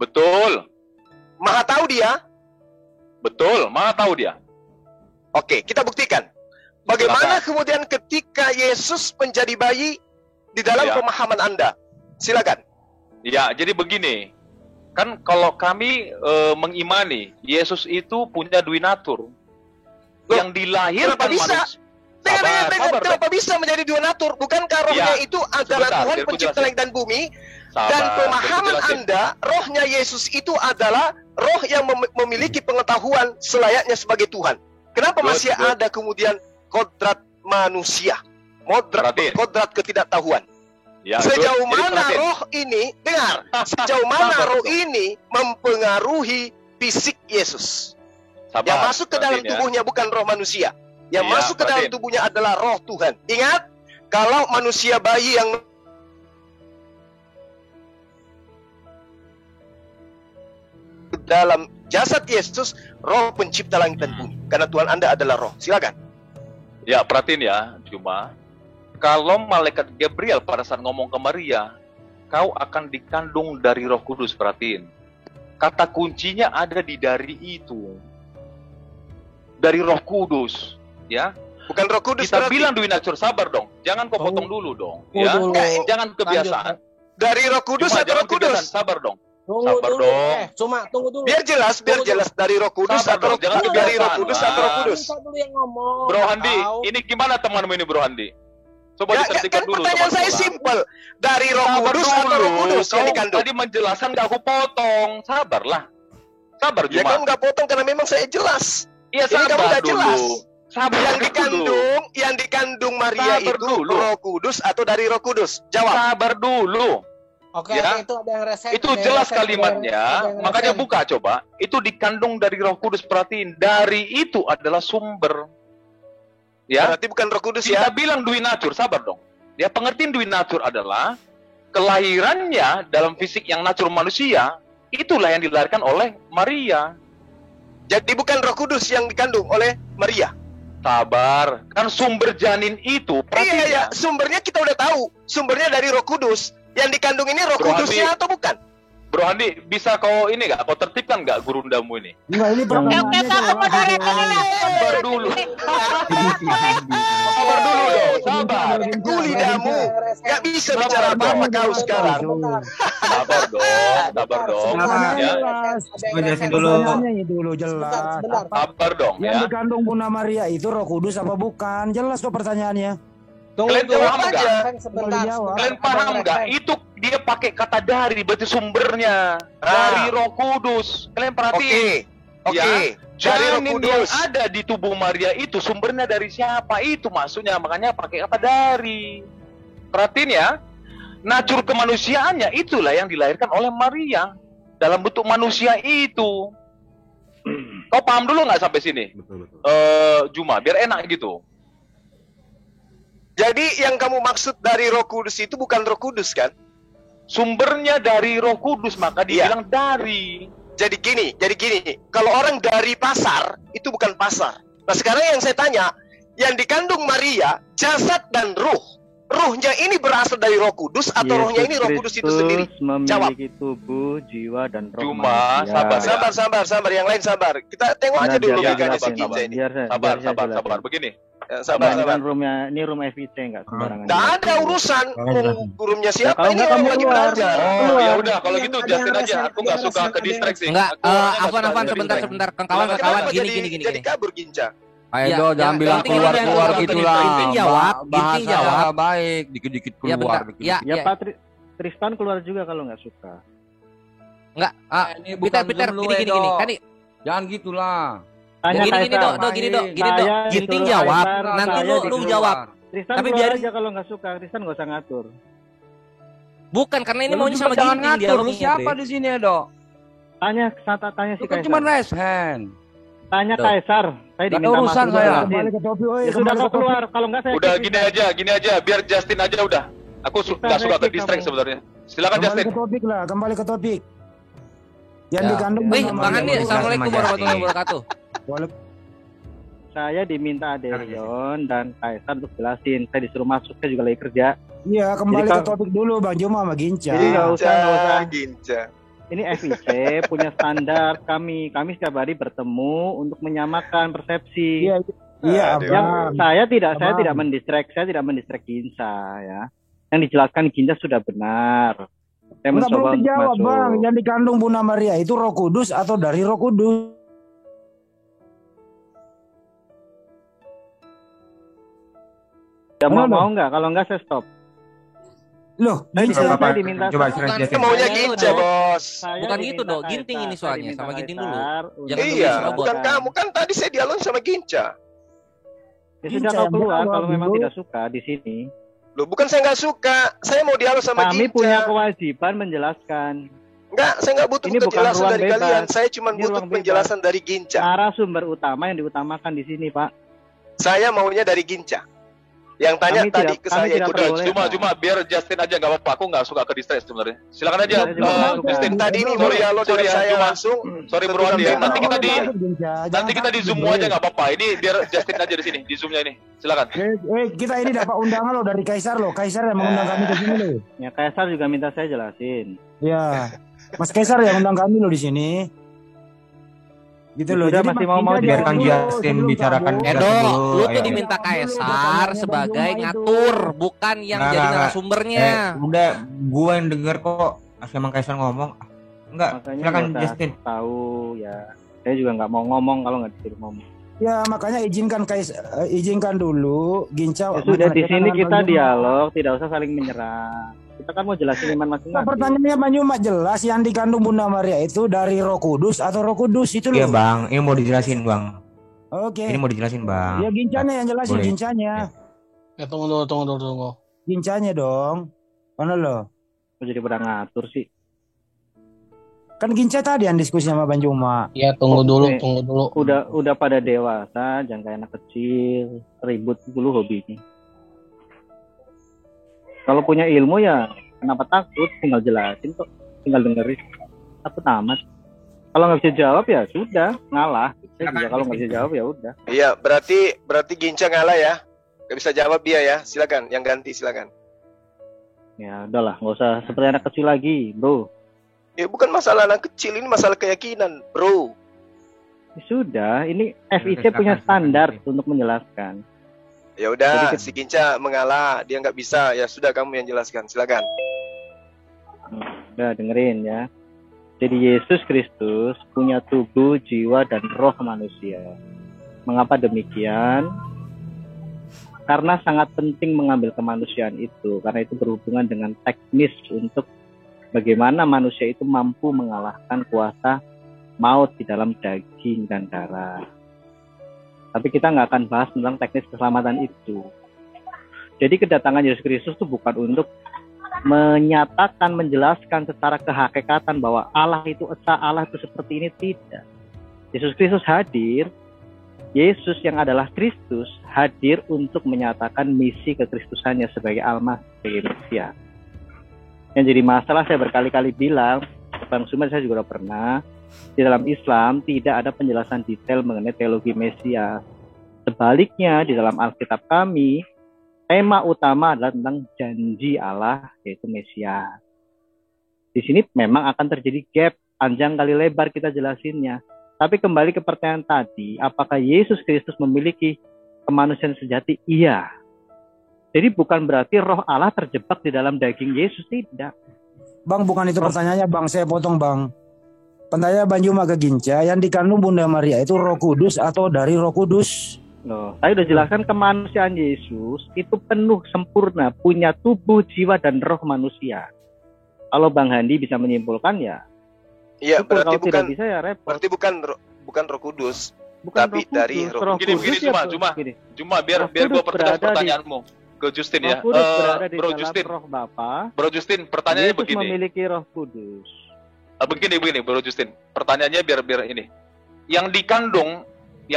Betul. Maha tahu dia? Betul, Maha tahu dia. Oke, kita buktikan. Bagaimana kemudian ketika Yesus menjadi bayi di dalam pemahaman Anda? Silakan. Ya, jadi begini. Kan kalau kami mengimani Yesus itu punya dui natur. Yang dilahirkan kenapa bisa? manusia. Dengar, kenapa bisa menjadi dua natur? Bukankah rohnya itu adalah Tuhan pencipta langit dan bumi? Dan pemahaman Anda, rohnya Yesus itu adalah roh yang memiliki pengetahuan selayaknya sebagai Tuhan. Kenapa masih ada kemudian kodrat manusia? Kodrat ketidaktahuan. Ya, sejauh mana roh ini, dengar, sejauh mana roh ini mempengaruhi fisik Yesus? Yang masuk ke dalam tubuhnya bukan roh manusia. Yang masuk ke dalam tubuhnya adalah roh Tuhan. Ingat, kalau manusia bayi yang dalam jasad Yesus, roh pencipta langit dan bumi. Karena Tuhan Anda adalah roh. Silakan. Ya, perhatiin ya, Juma. Kalau malaikat Gabriel pada saat ngomong ke Maria, kau akan dikandung dari Roh Kudus, perhatiin. Kata kuncinya ada di dari itu. Dari Roh Kudus. Ya, Bukan Roh Kudus kita berarti. bilang Dwi Natur, sabar dong. Jangan kau potong dulu dong. Ya, Dulu. jangan kebiasaan. Dari Roh Kudus Cuma atau jangan Roh Kudus? kebiasaan, sabar dong. Tunggu Sabar dulu. dong. Cuma tunggu dulu. Biar jelas dari Roh Kudus Sabar atau dong, jangan dari Roh kebiasaan, Kudus Bang. atau Roh Kudus. Kita dulu yang ngomong. Bro Handi, Tahu. ini gimana temanmu ini Bro Handi? Coba Ya, ditertibkan kan dulu pertanyaan teman saya sekolah. simpel. Dari Roh Sabar Kudus atau Roh Kudus yang Kau dikandung? tadi menjelaskan gak aku potong. Sabarlah. Sabar Ya Juma. kan nggak potong karena memang saya jelas. Iya Ini kamu sabar nggak dulu. jelas. Sabar Yang dikandung Maria Sabar itu dulu. Roh Kudus atau dari Roh Kudus? Jawab. Sabar dulu. Oke, Ya. itu ada yang resen. Itu ada yang jelas resen, kalimatnya. ada yang Makanya resen. buka coba. Itu dikandung dari Roh Kudus. Perhatiin. Dari itu adalah sumber. Ya. Berarti bukan Roh Kudus Kita ya? bilang Dwi Natur. Sabar dong. Ya, pengertian Dwi Natur adalah kelahirannya dalam fisik yang natur manusia. Itulah yang dilahirkan oleh Maria. Jadi bukan Roh Kudus yang dikandung oleh Maria. Sabar. Kan sumber janin itu. Perhatiin Iya, ya. ya. Sumbernya kita udah tahu. Sumbernya dari Roh Kudus. Yang dikandung ini Roh Bro Kudusnya Handi. atau bukan? Bro Handi, bisa kau ini gak? Kau tertipkan gak gurundamu ini? Enggak, ini Oke, oke, Pak, moderatornya lah. Sabar dulu. Sabar dulu dong. Sabar. Ku lidahmu. Gak bisa bicara apa-apa kau sekarang. Sabar dong. Sabar dong. Ya. Jelasin dulu. Dulu jelas. Sebentar. Sabar dong Yang ya. dikandung Bunda Maria itu Roh Kudus apa bukan? Jelas kok pertanyaannya. Tunggu Kalian dulu paham aja. nggak? Sebentar. Kalian paham nggak? Itu dia pakai kata dari, berarti sumbernya dari Roh Kudus. Kalian perhatiin. Oke. Ya. Dari Roh Janin yang Kudus. ada di tubuh Maria itu sumbernya dari siapa? Itu maksudnya, makanya pakai kata dari. Perhatiin ya. Natur kemanusiaannya itulah yang dilahirkan oleh Maria dalam bentuk manusia itu. Kau paham dulu nggak sampai sini? Betul. Juma, biar enak gitu. Jadi yang kamu maksud dari Roh Kudus itu bukan Roh Kudus kan? Sumbernya dari Roh Kudus, maka Iya. dibilang dari. Jadi gini. Kalau orang dari pasar itu bukan pasar. Nah sekarang yang saya tanya, yang dikandung Maria, jasad dan ruh. Ruhnya ini berasal dari Roh Kudus atau rohnya ini Roh Kudus itu sendiri? Jawab. Memiliki tubuh, jiwa, dan roh Cuma, manusia. sabar. Yang lain sabar. Kita tengok aja Nah, dulu biar logikanya saya si jelasin, Ginza ini. biar saya Sabar. jelasin. Begini. Ya, Ini sabar. kan ini room FIC nggak sembarangan. Nggak ada urusan gurumnya siapa, kalau ini nggak orang kamu lagi keluar. belajar. Oh, ya udah kalau Yang gitu ada jelasin yang aja. resen, Aku nggak ada suka yang ke resen. distraksi. Enggak, Aku orangnya nggak Afwan, suka ke sebentar. distraksi. Kawan-kawan Kenapa gini. jadi kabur Ginca? Ayo Ya, jangan yang bilang penting keluar yang keluar jawab, gitulah. Ginting jawab, Bahasa Ginting jawab. nggak baik, dikit-dikit Ya keluar. bentar. dikit-dikit. Ya. Ya Pak Tristan keluar juga kalau nggak suka. Enggak. Ini Peter, bukan Zoom lu, gini. Edo. Kan Jangan gitulah. Tanya gini, Kaisar. Gini, Dok. Saya Ginting disuruh jawab, Kaisar, nanti saya lu disuruh jawab. Tristan Tapi keluar biarin- aja kalau nggak suka. Tristan nggak usah ngatur. Bukan, karena ini Lu maunya juga sama jangan Ginting ngatur. Lu dialognya, siapa Bre. di sini, Edo? Tanya si Lu kan Kaisar. cuma raise hand. Tanya Tuh. Kaisar. Saya Nggak ada diminta urusan masuk saya. jelasin. Kembali ke topik, oi, Ya sudah kembali kau ke topik. keluar. Kalau nggak saya Udah kick gini aja, biar Justin aja udah. Aku Kita nggak suka ke kick distract kamu. sebenarnya. Silakan Kembali Justin. ke topik lah, kembali ke topik. Yang Ya. dikandung Wih, Bunda Bang Maria. Andi, assalamualaikum warahmatullahi wabarakatuh. Waalaikumsalam. Saya diminta Aderion dan Kaisar untuk jelasin. Saya disuruh masuk. Saya juga lagi kerja. Iya, kembali Jadi ke topik dulu Bang Juma sama Ginca. Jadi nggak usah. Ginca. Ini FIC punya standar kami. Kami setiap hari bertemu untuk menyamakan persepsi. Iya, iya, Aduh. Yang Bang. saya tidak Abang. mendistract Ginza ya. Yang dijelaskan Ginza sudah benar. Saya Enggak mencoba belum untuk dijawab masuk. Bang, yang dikandung Bunda Maria itu Roh Kudus atau dari Roh Kudus? Ya, mau Mana, nggak? Kalau nggak saya stop. Loh, Saya, Ginca, saya diminta. Itu maunya Ginca, Bos. Saya Bukan diminta gitu, Dok. Kaisar. Ginting ini Saya soalnya, diminta sama Ginting dulu. Kaisar untuk Jangan Iya, ngebahas bukan robot. kamu kan tadi saya dialog sama Ginca. Ya Ginca sudah kau yang keluar jawab kalau memang dulu. tidak suka di sini. Loh, bukan saya nggak suka. Saya mau dialog sama Kami Ginca. punya kewajiban menjelaskan. Enggak, saya nggak butuh Ini bukan penjelasan ruang dari bebas. kalian. Saya cuma Ini butuh ruang bebas. penjelasan dari Ginca. Narasumber utama yang diutamakan di sini, Pak. Saya maunya dari Ginca. Yang tanya Kami tadi tidak- ke kami saya tidak itu Udah, boleh, cuma biar Justin aja nggak apa-apa. Aku nggak suka ke distract sebenarnya. Silakan aja, Saya juga nggak suka. Justin. tadi ini mau dialog Sorry dengan ya, saya cuma- langsung. Sorry Bro Andi ya. Nanti kita di Nanti Zoom aja nggak apa-apa. Ini biar Justin aja di sini, di Zoomnya ini. Silakan. Kita ini dapat undangan loh dari Kaisar loh. Kaisar yang mengundang kami ke sini loh. Ya Kaisar juga minta saya jelasin. Ya, Mas Kaisar yang undang kami loh di sini. Gitu loh. Sudah, Jadi masih Mas mau Ginca biarkan jawab dulu Justin sebelum bicarakan kamu. Justin Edo, dulu. lu tuh Ayo. diminta Jawab dulu kaisar pertanyaannya sebagai Bang Juma itu. ngatur, bukan yang Enggak, jadi enggak. narasumbernya. Udah, gue yang denger kok. Emang Kaisar ngomong. Enggak, Makanya silakan nggak usah Justin. tahu ya. Saya juga nggak mau ngomong kalau nggak disuruh ngomong. Ya makanya izinkan dulu Ginca. Ya sudah, di mengajukan sini dengan kita Bang Juma. dialog, tidak usah saling menyerang. Kita kan mau jelasin iman Nah, masing-masing. pertanyaannya Bang Juma jelas yang dikandung Bunda Maria itu dari Roh Kudus atau Roh Kudus itu Iya loh. bang, ini mau dijelasin bang. Oke. Ini mau dijelasin bang. Ya Gincanya yang jelasin Boleh. Gincanya. Ya tunggu dulu. Gincanya dong. Mana lo? Kok jadi pada ngatur sih? Kan Ginca tadi yang diskusi sama Bang Juma. Ya tunggu dulu. Udah pada dewasa, jangan kayak anak kecil, ribut dulu hobinya. Kalau punya ilmu ya kenapa takut? Tinggal jelasin kok, tinggal dengerin. Takut amat. Kalau nggak bisa jawab ya sudah, ngalah. Saya juga kalau nggak bisa jawab ya udah. Iya, berarti Ginca ngalah ya. Gak bisa jawab dia ya. Silakan, yang ganti silakan. Ya udahlah, nggak usah seperti anak kecil lagi, bro. Ya bukan masalah anak kecil, ini masalah keyakinan, bro. Ya sudah, ini FIC Silakan, punya silakan, standar silakan. untuk menjelaskan. Ya udah, Jadi si Ginca mengalah, dia nggak bisa. Ya sudah, kamu yang jelaskan. Silakan. Udah dengerin ya. Jadi Yesus Kristus punya tubuh, jiwa, dan roh manusia. Mengapa demikian? Karena sangat penting mengambil kemanusiaan itu. Karena itu berhubungan dengan teknis untuk bagaimana manusia itu mampu mengalahkan kuasa maut di dalam daging dan darah. Tapi kita nggak akan bahas tentang teknis keselamatan itu. Jadi kedatangan Yesus Kristus itu bukan untuk menyatakan, menjelaskan secara kehakikatan bahwa Allah itu esa, Allah itu seperti ini, tidak. Yesus Kristus hadir, Yesus yang adalah Kristus hadir untuk menyatakan misi kekristusannya sebagai Almasih, sebagai Mesias. Yang jadi masalah saya berkali-kali bilang, Bang Sumar saya juga pernah, di dalam Islam tidak ada penjelasan detail mengenai teologi Mesias. Sebaliknya di dalam Alkitab kami, tema utama adalah tentang janji Allah, yaitu Mesias. Di sini memang akan terjadi gap, panjang kali lebar kita jelasinnya. Tapi kembali ke pertanyaan tadi, apakah Yesus Kristus memiliki kemanusiaan sejati? Iya. Jadi bukan berarti roh Allah terjebak di dalam daging Yesus, tidak. Bang, bukan itu pertanyaannya Bang, saya potong Bang. Pertanyaan Bang Juma ke Ginca, yang dikandung Bunda Maria itu Roh Kudus atau dari Roh Kudus? Loh, saya udah jelaskan kemanusiaan Yesus itu penuh sempurna, punya tubuh, jiwa, dan roh manusia. Kalau Bang Handi bisa menyimpulkan ya. Iya, syukur. berarti Kalau tidak bukan bisa ya repot. berarti bukan Roh Kudus, Bukan tapi Roh Kudus. dari Roh Roh Gini, Kudus cuma gini. biar Roh gue Kudus pertegas berada di- pertanyaanmu ke Justin ya. Roh Kudus berada di Bro dalam Justin, roh Bapa. Bro Justin, pertanyaannya Yesus begini. memiliki Roh Kudus. Begini, Bro Justin. Pertanyaannya biar ini. Yang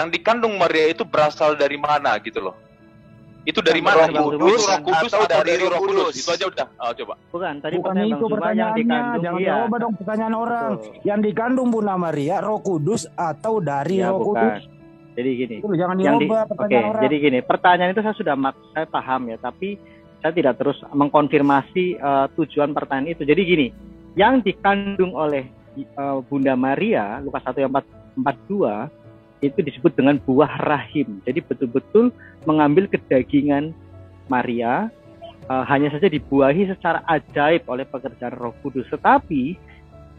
dikandung Maria itu berasal dari mana gitu loh? Itu dari mana? Roh Itu Kudus Roh Kudus atau atau dari dari Roh Roh Kudus? Kudus? Itu aja udah. Coba. Bukan, tadi Bukan pertanyaan itu Bang Zuma yang pertanyaannya, dikandung. jangan Iya. jawab dong pertanyaan orang. Betul. Yang dikandung Bunda Maria Roh Kudus atau dari Ya, Roh bukan. Kudus? Jadi gini. Itu jangan Yang diubah Oke, pertanyaan orang. jadi gini. Pertanyaan itu saya paham ya, tapi saya tidak terus mengkonfirmasi tujuan pertanyaan itu. Jadi gini, yang dikandung oleh Bunda Maria, Lukas 1 ayat 42, itu disebut dengan buah rahim. Jadi betul-betul mengambil kedagingan Maria, hanya saja dibuahi secara ajaib oleh pekerjaan Roh Kudus. Tetapi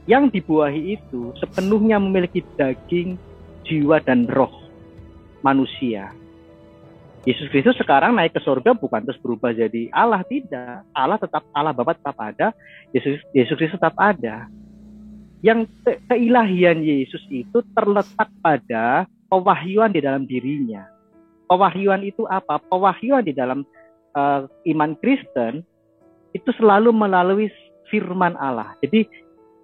yang dibuahi itu sepenuhnya memiliki daging, jiwa, dan roh manusia. Yesus Kristus sekarang naik ke surga bukan terus berubah jadi Allah, tidak. Allah tetap, Allah Bapa tetap ada, Yesus Kristus tetap ada. Yang keilahian Yesus itu terletak pada pewahyuan di dalam dirinya. Pewahyuan itu apa? Pewahyuan di dalam iman Kristen itu selalu melalui firman Allah. Jadi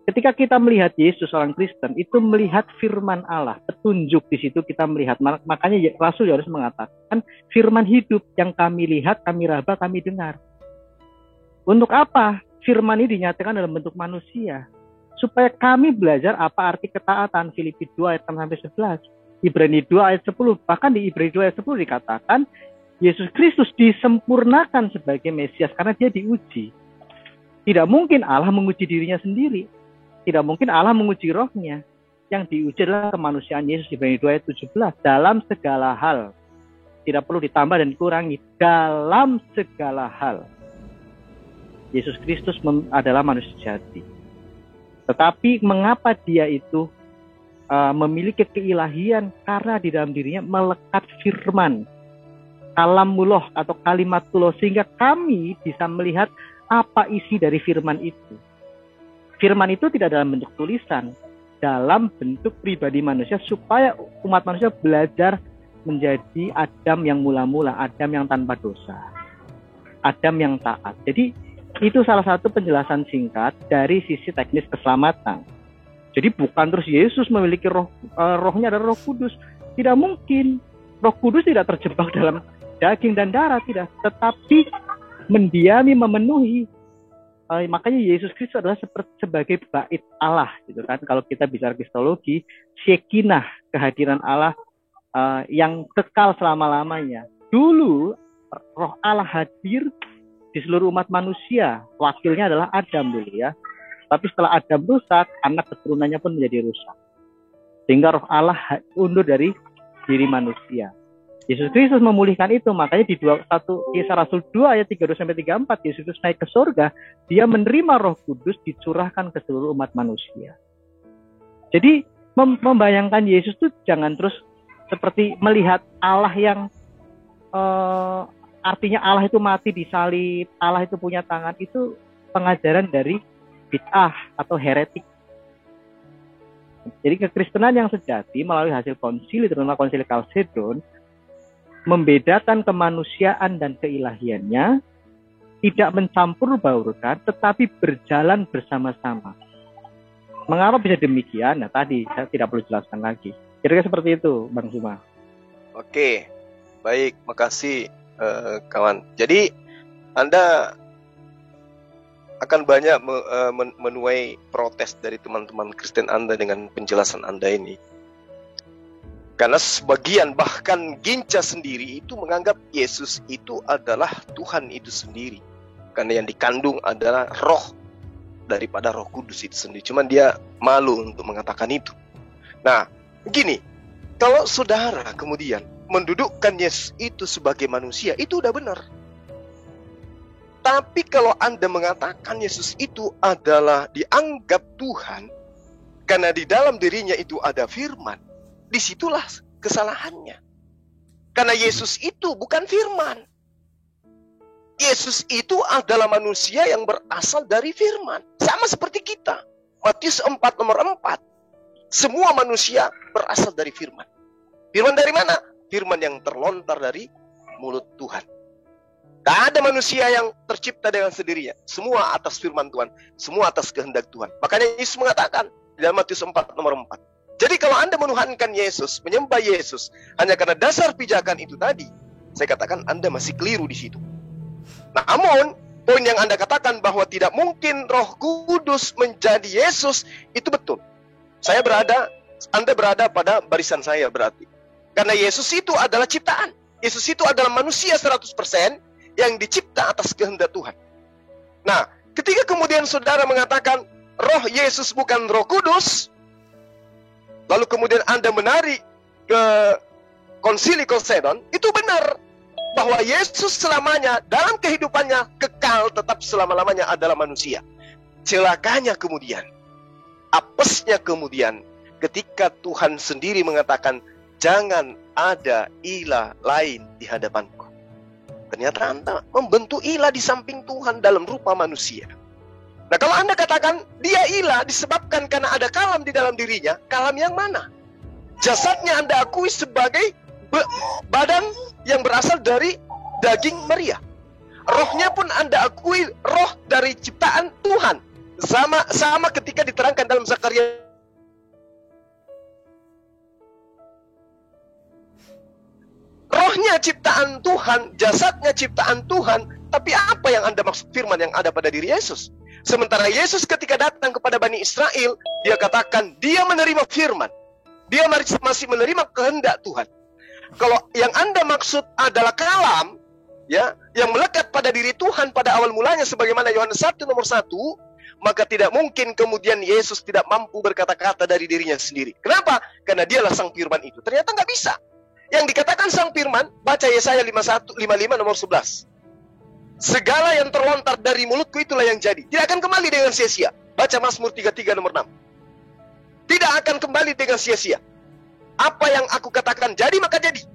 ketika kita melihat Yesus orang Kristen itu melihat firman Allah, petunjuk di situ kita melihat. Makanya Rasul Yohanes mengatakan firman hidup yang kami lihat, kami raba, kami dengar. Untuk apa? Firman ini dinyatakan dalam bentuk manusia. Supaya kami belajar apa arti ketaatan. Filipi 2 ayat 6-11. Ibrani 2 ayat 10. Bahkan di Ibrani 2 ayat 10 dikatakan Yesus Kristus disempurnakan sebagai Mesias karena dia diuji. Tidak mungkin Allah menguji dirinya sendiri. Tidak mungkin Allah menguji rohnya. yang diuji adalah kemanusiaan Yesus di Ibrani 2 ayat 17. Dalam segala hal, tidak perlu ditambah dan dikurangi, dalam segala hal Yesus Kristus adalah manusia sejati. Tetapi mengapa dia itu memiliki keilahian? Karena di dalam dirinya melekat firman, kalamullah atau kalimatullah, sehingga kami bisa melihat apa isi dari firman itu. Firman itu tidak dalam bentuk tulisan, dalam bentuk pribadi manusia, supaya umat manusia belajar menjadi Adam yang mula-mula, Adam yang tanpa dosa, Adam yang taat. Jadi itu salah satu penjelasan singkat dari sisi teknis keselamatan. Jadi bukan terus Yesus memiliki rohnya adalah Roh Kudus. Tidak mungkin. Roh Kudus tidak terjebak dalam daging dan darah, tidak. Tetapi mendiami, memenuhi. Makanya Yesus Kristus adalah sebagai bait Allah, gitu kan. Kalau kita bicara kristologi, Shekinah, kehadiran Allah yang kekal selama-lamanya. Dulu Roh Allah hadir di seluruh umat manusia. Wakilnya adalah Adam dulu ya. Tapi setelah Adam rusak, anak keturunannya pun menjadi rusak. Sehingga Roh Allah undur dari diri manusia. Yesus Kristus memulihkan itu. Makanya di 1 Kisah Rasul 2 ayat 32-34, Yesus Kristus naik ke surga. Dia menerima Roh Kudus dicurahkan ke seluruh umat manusia. Jadi membayangkan Yesus itu jangan terus seperti melihat Allah yang artinya Allah itu mati disalib, Allah itu punya tangan. Itu pengajaran dari bid'ah atau heretik. Jadi kekristenan yang sejati melalui hasil konsili, terutama konsili Kalsedon, membedakan kemanusiaan dan keilahiannya, tidak mencampur baurkan, tetapi berjalan bersama-sama. Mengapa bisa demikian? Nah tadi saya tidak perlu jelaskan lagi. Kira-kira seperti itu, Bang Zuma. Oke, baik, makasih kawan. Jadi Anda akan banyak menuai protes dari teman-teman Kristen Anda dengan penjelasan Anda ini. Karena sebagian bahkan Ginca sendiri itu menganggap Yesus itu adalah Tuhan itu sendiri. Karena yang dikandung adalah roh daripada Roh Kudus itu sendiri. Cuman dia malu untuk mengatakan itu. Nah, begini, kalau saudara kemudian mendudukkan Yesus itu sebagai manusia, itu udah benar. Tapi kalau Anda mengatakan Yesus itu adalah dianggap Tuhan, karena di dalam dirinya itu ada firman, disitulah kesalahannya. Karena Yesus itu bukan firman. Yesus itu adalah manusia yang berasal dari firman. Sama seperti kita. Matius 4 nomor 4. Semua manusia berasal dari firman. Firman dari mana? Firman yang terlontar dari mulut Tuhan. Tak ada manusia yang tercipta dengan sendirinya. Semua atas firman Tuhan. Semua atas kehendak Tuhan. Makanya Yesus mengatakan di dalam Matius 4 nomor 4. Jadi kalau Anda menuhankan Yesus, menyembah Yesus hanya karena dasar pijakan itu tadi, saya katakan Anda masih keliru di situ. Namun, poin yang Anda katakan bahwa tidak mungkin Roh Kudus menjadi Yesus, itu betul. Anda berada pada barisan saya berarti. Karena Yesus itu adalah ciptaan. Yesus itu adalah manusia 100% yang dicipta atas kehendak Tuhan. Nah, ketika kemudian saudara mengatakan Roh Yesus bukan Roh Kudus, lalu kemudian Anda menarik ke konsili Kalsedon, itu benar bahwa Yesus selamanya dalam kehidupannya kekal tetap selama-lamanya adalah manusia. Celakanya kemudian, apesnya kemudian ketika Tuhan sendiri mengatakan jangan ada ilah lain di hadapanku. Ternyata Anda membentuk ilah di samping Tuhan dalam rupa manusia. Nah, kalau Anda katakan dia ilah disebabkan karena ada kalam di dalam dirinya, kalam yang mana? Jasadnya Anda akui sebagai badan yang berasal dari daging Maria. Rohnya pun Anda akui roh dari ciptaan Tuhan. Sama ketika diterangkan dalam Zakaria. Rohnya ciptaan Tuhan, jasadnya ciptaan Tuhan. Tapi apa yang Anda maksud firman yang ada pada diri Yesus? Sementara Yesus ketika datang kepada Bani Israel, dia katakan dia menerima firman. Dia masih menerima kehendak Tuhan. Kalau yang Anda maksud adalah kalam, ya, yang melekat pada diri Tuhan pada awal mulanya sebagaimana Yohanes 1 nomor 1, maka tidak mungkin kemudian Yesus tidak mampu berkata-kata dari dirinya sendiri. Kenapa? Karena dialah sang firman itu. Ternyata nggak bisa. Yang dikatakan sang firman, baca Yesaya 55 nomor 11. Segala yang terlontar dari mulutku itulah yang jadi. Tidak akan kembali dengan sia-sia. Baca Mazmur 33 nomor 6. Tidak akan kembali dengan sia-sia. Apa yang aku katakan jadi, maka jadi.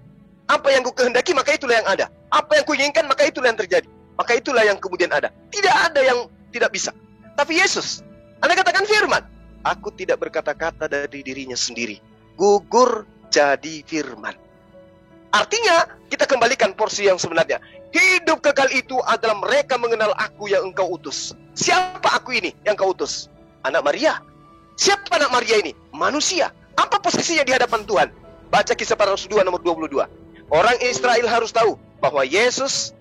Apa yang ku kehendaki, maka itulah yang ada. Apa yang ku inginkan, maka itulah yang terjadi. Maka itulah yang kemudian ada. Tidak ada yang tidak bisa. Tapi Yesus, Anda katakan firman. Aku tidak berkata-kata dari dirinya sendiri. Gugur jadi firman. Artinya, kita kembalikan porsi yang sebenarnya. Hidup kekal itu adalah mereka mengenal aku yang engkau utus. Siapa aku ini yang kau utus? Anak Maria. Siapa anak Maria ini? Manusia. Apa posisinya di hadapan Tuhan? Baca Kisah Para Rasul 2 nomor 22. Orang Israel harus tahu bahwa Yesus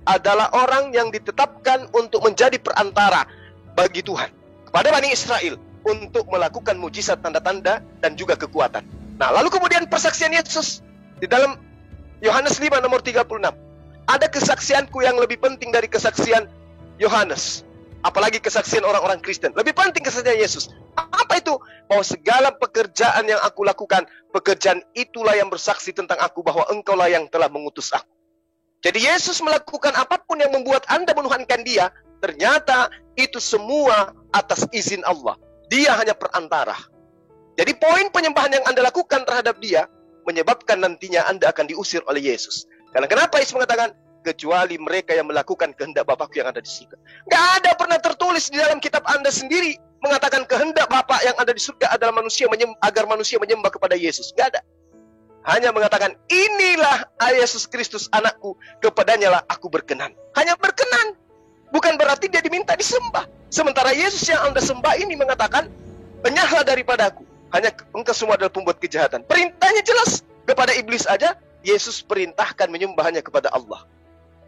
adalah orang yang ditetapkan untuk menjadi perantara bagi Tuhan kepada Bani Israel untuk melakukan mujizat, tanda-tanda, dan juga kekuatan. Nah, lalu kemudian persaksian Yesus di dalam Yohanes 5 nomor 36. Ada kesaksianku yang lebih penting dari kesaksian Yohanes. Apalagi kesaksian orang-orang Kristen. Lebih penting kesaksian Yesus. Apa itu? Bahwa segala pekerjaan yang aku lakukan, pekerjaan itulah yang bersaksi tentang aku bahwa engkaulah yang telah mengutus aku. Jadi Yesus melakukan apapun yang membuat Anda menuhankan dia, ternyata itu semua atas izin Allah. Dia hanya perantara. Jadi poin penyembahan yang Anda lakukan terhadap dia, menyebabkan nantinya Anda akan diusir oleh Yesus. Karena kenapa Yesus mengatakan, kecuali mereka yang melakukan kehendak Bapakku yang ada di surga. Nggak ada pernah tertulis di dalam kitab Anda sendiri, mengatakan kehendak Bapa yang ada di surga adalah manusia agar manusia menyembah kepada Yesus. Nggak ada. Hanya mengatakan, inilah Yesus Kristus anakku, kepadanya lah aku berkenan. Hanya berkenan. Bukan berarti dia diminta disembah. Sementara Yesus yang Anda sembah ini mengatakan, enyahlah daripadaku. Hanya engkau semua adalah pembuat kejahatan. Perintahnya jelas. Kepada iblis aja, Yesus perintahkan menyembahnya kepada Allah.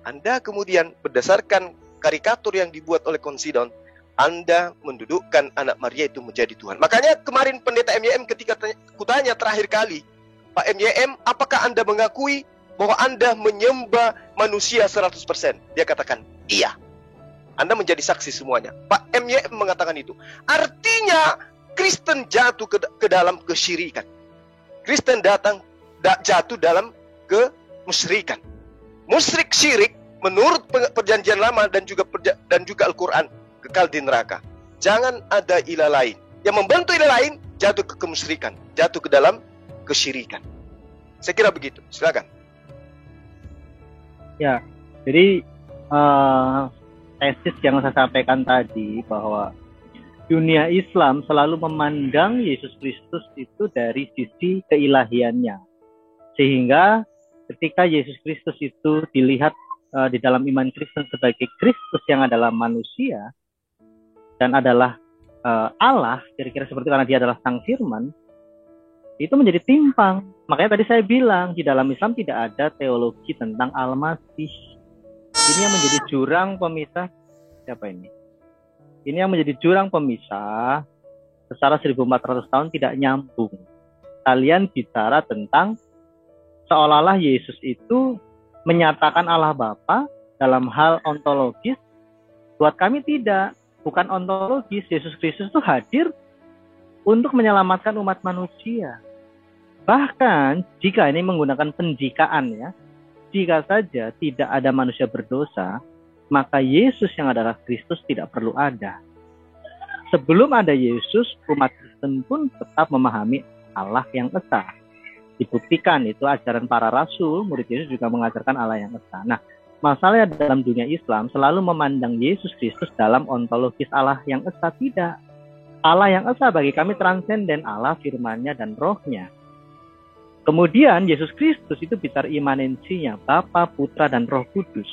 Anda kemudian berdasarkan karikatur yang dibuat oleh Konsidon, Anda mendudukkan anak Maria itu menjadi Tuhan. Makanya kemarin pendeta MYM ketika kutanya terakhir kali, Pak MYM, apakah Anda mengakui bahwa Anda menyembah manusia 100%? Dia katakan, iya. Anda menjadi saksi semuanya. Pak MYM mengatakan itu. Artinya, Kristen jatuh ke dalam kesyirikan. Kristen jatuh dalam kemusyrikan. Musyrik syirik menurut perjanjian lama dan juga Al-Quran kekal di neraka. Jangan ada ilah lain. Yang membantu ilah lain jatuh ke kemusyrikan, jatuh ke dalam kesyirikan. Saya kira begitu. Silakan. Ya, jadi tesis yang saya sampaikan tadi bahwa dunia Islam selalu memandang Yesus Kristus itu dari sisi keilahiannya. Sehingga ketika Yesus Kristus itu dilihat di dalam iman Kristen sebagai Kristus yang adalah manusia dan adalah Allah, kira-kira seperti karena dia adalah Sang Firman, itu menjadi timpang. Makanya tadi saya bilang, di dalam Islam tidak ada teologi tentang Al-Masih. Ini yang menjadi jurang pemisah. Siapa ini? Ini yang menjadi jurang pemisah secara 1400 tahun tidak nyambung. Kalian bicara tentang seolah-olah Yesus itu menyatakan Allah Bapa dalam hal ontologis. Buat kami tidak, bukan ontologis. Yesus Kristus itu hadir untuk menyelamatkan umat manusia. Bahkan jika ini menggunakan penjikaan ya, jika saja tidak ada manusia berdosa, maka Yesus yang adalah Kristus tidak perlu ada. Sebelum ada Yesus, umat Kristen pun tetap memahami Allah yang esa. Dibuktikan itu ajaran para rasul, murid Yesus juga mengajarkan Allah yang esa. Nah, masalahnya dalam dunia Islam selalu memandang Yesus Kristus dalam ontologis Allah yang esa. Tidak. Allah yang esa bagi kami transenden, Allah firman-Nya dan roh-Nya. Kemudian Yesus Kristus itu bicara imanensinya, Bapa, Putra, dan Roh Kudus.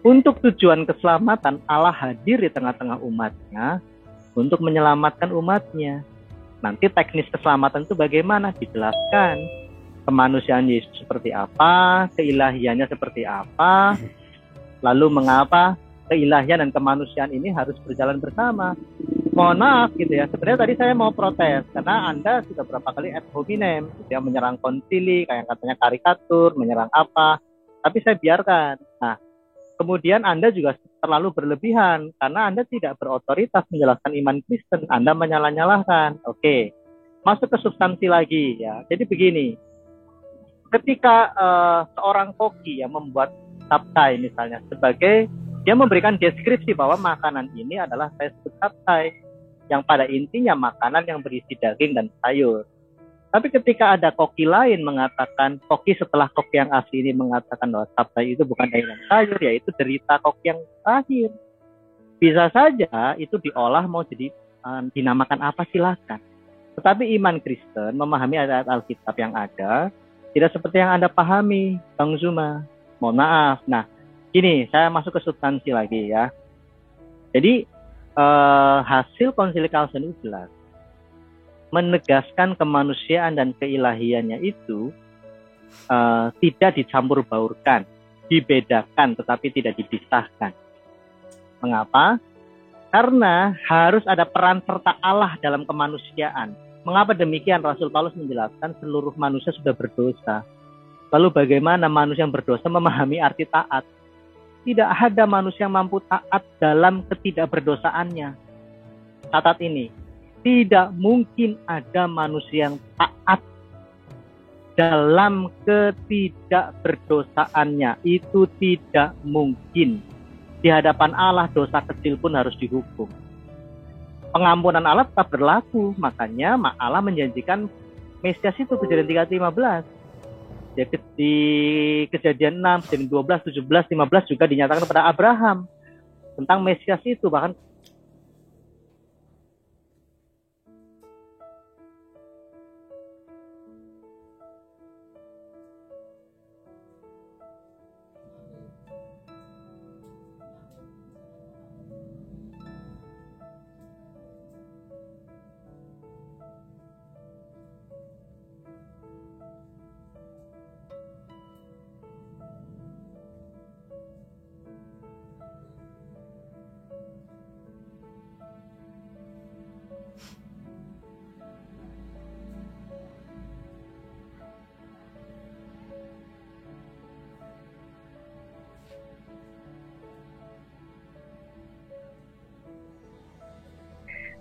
Untuk tujuan keselamatan, Allah hadir di tengah-tengah umatnya untuk menyelamatkan umatnya. Nanti teknis keselamatan itu bagaimana? Dijelaskan. Kemanusiaan Yesus seperti apa, keilahiannya seperti apa, lalu mengapa keilahian dan kemanusiaan ini harus berjalan bersama. Mohon maaf gitu ya, sebenarnya tadi saya mau protes karena Anda sudah berapa kali ad hominem gitu ya, menyerang konsili, kayak katanya karikatur, menyerang apa, tapi saya biarkan. Nah, kemudian Anda juga terlalu berlebihan karena Anda tidak berotoritas menjelaskan iman Kristen, Anda menyalah-nyalahkan. Oke. Masuk ke substansi lagi ya. Jadi begini. Ketika seorang koki yang membuat capcay misalnya sebagai dia memberikan deskripsi bahwa makanan ini adalah saya sebut capcay yang pada intinya makanan yang berisi daging dan sayur. Tapi ketika ada koki lain mengatakan, koki setelah koki yang asli ini mengatakan bahwa capcay itu bukan daging dan sayur, yaitu derita koki yang terakhir. Bisa saja itu diolah mau jadi dinamakan apa silakan. Tetapi iman Kristen memahami ayat Alkitab yang ada tidak seperti yang Anda pahami, Bang Zuma. Mohon maaf. Nah, gini, saya masuk ke substansi lagi ya. Jadi, hasil konsili Chalcedon itu jelas. Menegaskan kemanusiaan dan keilahiannya itu tidak dicampur baurkan, dibedakan, tetapi tidak dipisahkan. Mengapa? Karena harus ada peran serta Allah dalam kemanusiaan. Mengapa demikian? Rasul Paulus menjelaskan seluruh manusia sudah berdosa. Lalu bagaimana manusia yang berdosa memahami arti taat? Tidak ada manusia yang mampu taat dalam ketidakberdosaannya. Catat ini, tidak mungkin ada manusia yang taat dalam ketidakberdosaannya. Itu tidak mungkin. Di hadapan Allah dosa kecil pun harus dihukum. Pengampunan Allah tetap berlaku, makanya Allah menjanjikan Mesias itu Kejadian 3:15. Di Kejadian 6, Kejadian 12, 17, 15 juga dinyatakan kepada Abraham tentang Mesias itu. Bahkan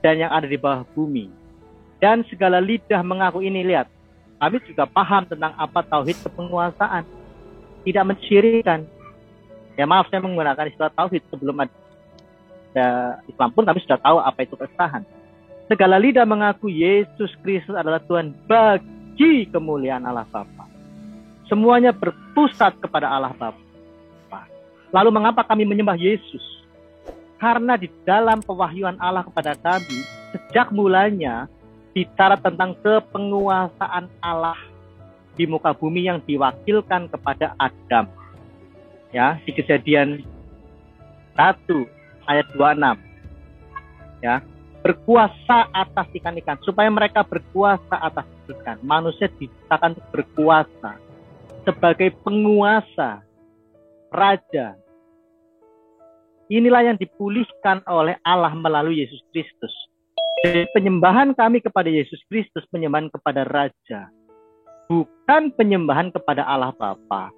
dan yang ada di bawah bumi. Dan segala lidah mengaku ini, lihat. Kami juga paham tentang apa tauhid kepenguasaan. Tidak mensyirikan. Ya maaf, saya menggunakan istilah tauhid sebelum ada Islam pun kami sudah tahu apa itu kesahan. Segala lidah mengaku Yesus Kristus adalah Tuhan bagi kemuliaan Allah Bapa. Semuanya berpusat kepada Allah Bapa. Lalu mengapa kami menyembah Yesus? Karena di dalam pewahyuan Allah kepada kami, sejak mulanya bicara tentang kepenguasaan Allah di muka bumi yang diwakilkan kepada Adam. Ya, di Kejadian 1 ayat 26. Ya, berkuasa atas ikan-ikan, supaya mereka berkuasa atas ikan. Manusia diciptakan untuk berkuasa sebagai penguasa, raja. Inilah yang dipulihkan oleh Allah melalui Yesus Kristus. Jadi penyembahan kami kepada Yesus Kristus, penyembahan kepada Raja. Bukan penyembahan kepada Allah Bapa.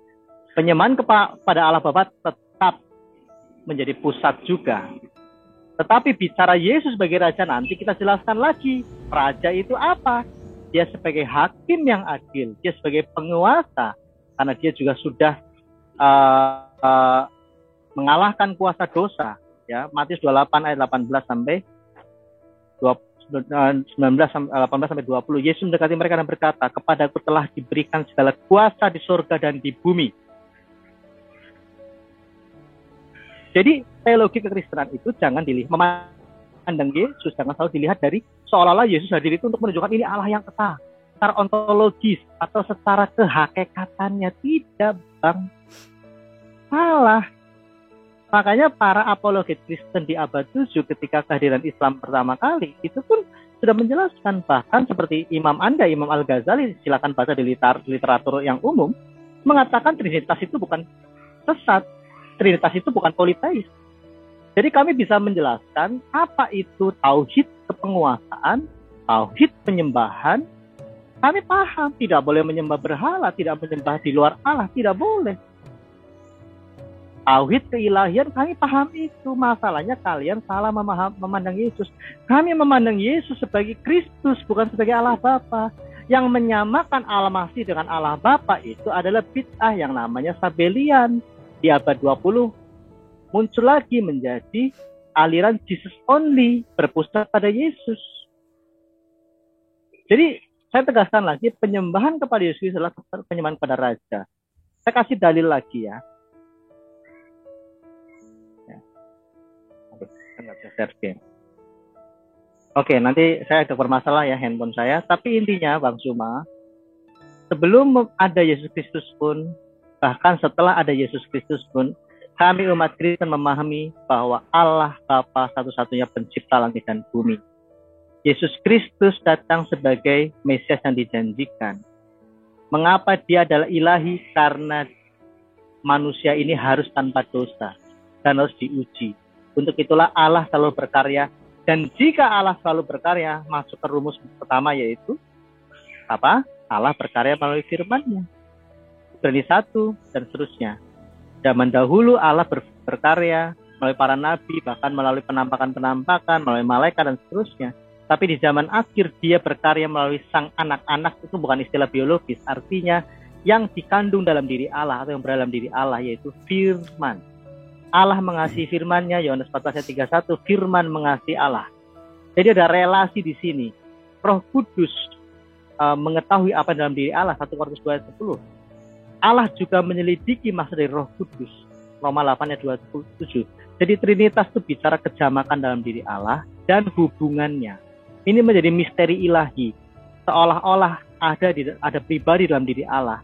Penyembahan kepada Allah Bapa tetap menjadi pusat juga. Tetapi bicara Yesus sebagai Raja nanti kita jelaskan lagi. Raja itu apa? Dia sebagai hakim yang adil. Dia sebagai penguasa. Karena dia juga sudah mengalahkan kuasa dosa, ya. Matius 28 ayat 18 sampai 18 sampai 20. Yesus mendekati mereka dan berkata, "Kepadaku telah diberikan segala kuasa di surga dan di bumi." Jadi teologi kekristenan itu jangan dilihat memandang Yesus, jangan selalu dilihat dari seolah-olah Yesus hadir itu untuk menunjukkan ini Allah yang esa. Secara ontologis atau secara kehakikatannya tidak, Bang. Salah. Makanya para apologet Kristen di abad 7 ketika kehadiran Islam pertama kali itu pun sudah menjelaskan, bahkan seperti Imam Al-Ghazali, silakan baca di literatur yang umum, mengatakan Trinitas itu bukan sesat, Trinitas itu bukan politeis. Jadi kami bisa menjelaskan apa itu tauhid kepenguasaan, tauhid penyembahan. Kami paham tidak boleh menyembah berhala, tidak menyembah di luar Allah, tidak boleh. Tauhid keilahian kami paham itu. Masalahnya kalian salah memandang Yesus. Kami memandang Yesus sebagai Kristus, bukan sebagai Allah Bapa. Yang menyamakan Allah Masih dengan Allah Bapa itu adalah bid'ah yang namanya Sabelian. Di abad 20 muncul lagi menjadi aliran Jesus only, berpusat pada Yesus. Jadi saya tegaskan lagi, penyembahan kepada Yesus adalah penyembahan pada Raja. Saya kasih dalil lagi ya. Oke, nanti saya agak bermasalah ya handphone saya. Tapi intinya Bang Zuma, sebelum ada Yesus Kristus pun, bahkan setelah ada Yesus Kristus pun, kami umat Kristen memahami bahwa Allah Bapa satu-satunya pencipta langit dan bumi. Yesus Kristus datang sebagai Mesias yang dijanjikan. Mengapa dia adalah ilahi? Karena manusia ini harus tanpa dosa dan harus diuji. Untuk itulah Allah selalu berkarya. Dan jika Allah selalu berkarya, masuk ke rumus pertama yaitu apa? Allah berkarya melalui firman-Nya. Ibrani 1 dan seterusnya. Zaman dahulu Allah berkarya melalui para nabi, bahkan melalui penampakan-penampakan, melalui malaikat dan seterusnya. Tapi di zaman akhir dia berkarya melalui sang anak-anak. Itu bukan istilah biologis, artinya yang dikandung dalam diri Allah atau yang berada dalam diri Allah, yaitu firman. Allah mengasihi firman-Nya, Yohanes 14 ayat 31, firman mengasihi Allah. Jadi ada relasi di sini. Roh Kudus mengetahui apa dalam diri Allah, 1 Korintus 2 ayat 10. Allah juga menyelidiki maksud dari Roh Kudus, Roma 8 ayat 27. Jadi Trinitas itu bicara kejamakan dalam diri Allah dan hubungannya. Ini menjadi misteri ilahi. Seolah-olah ada pribadi dalam diri Allah.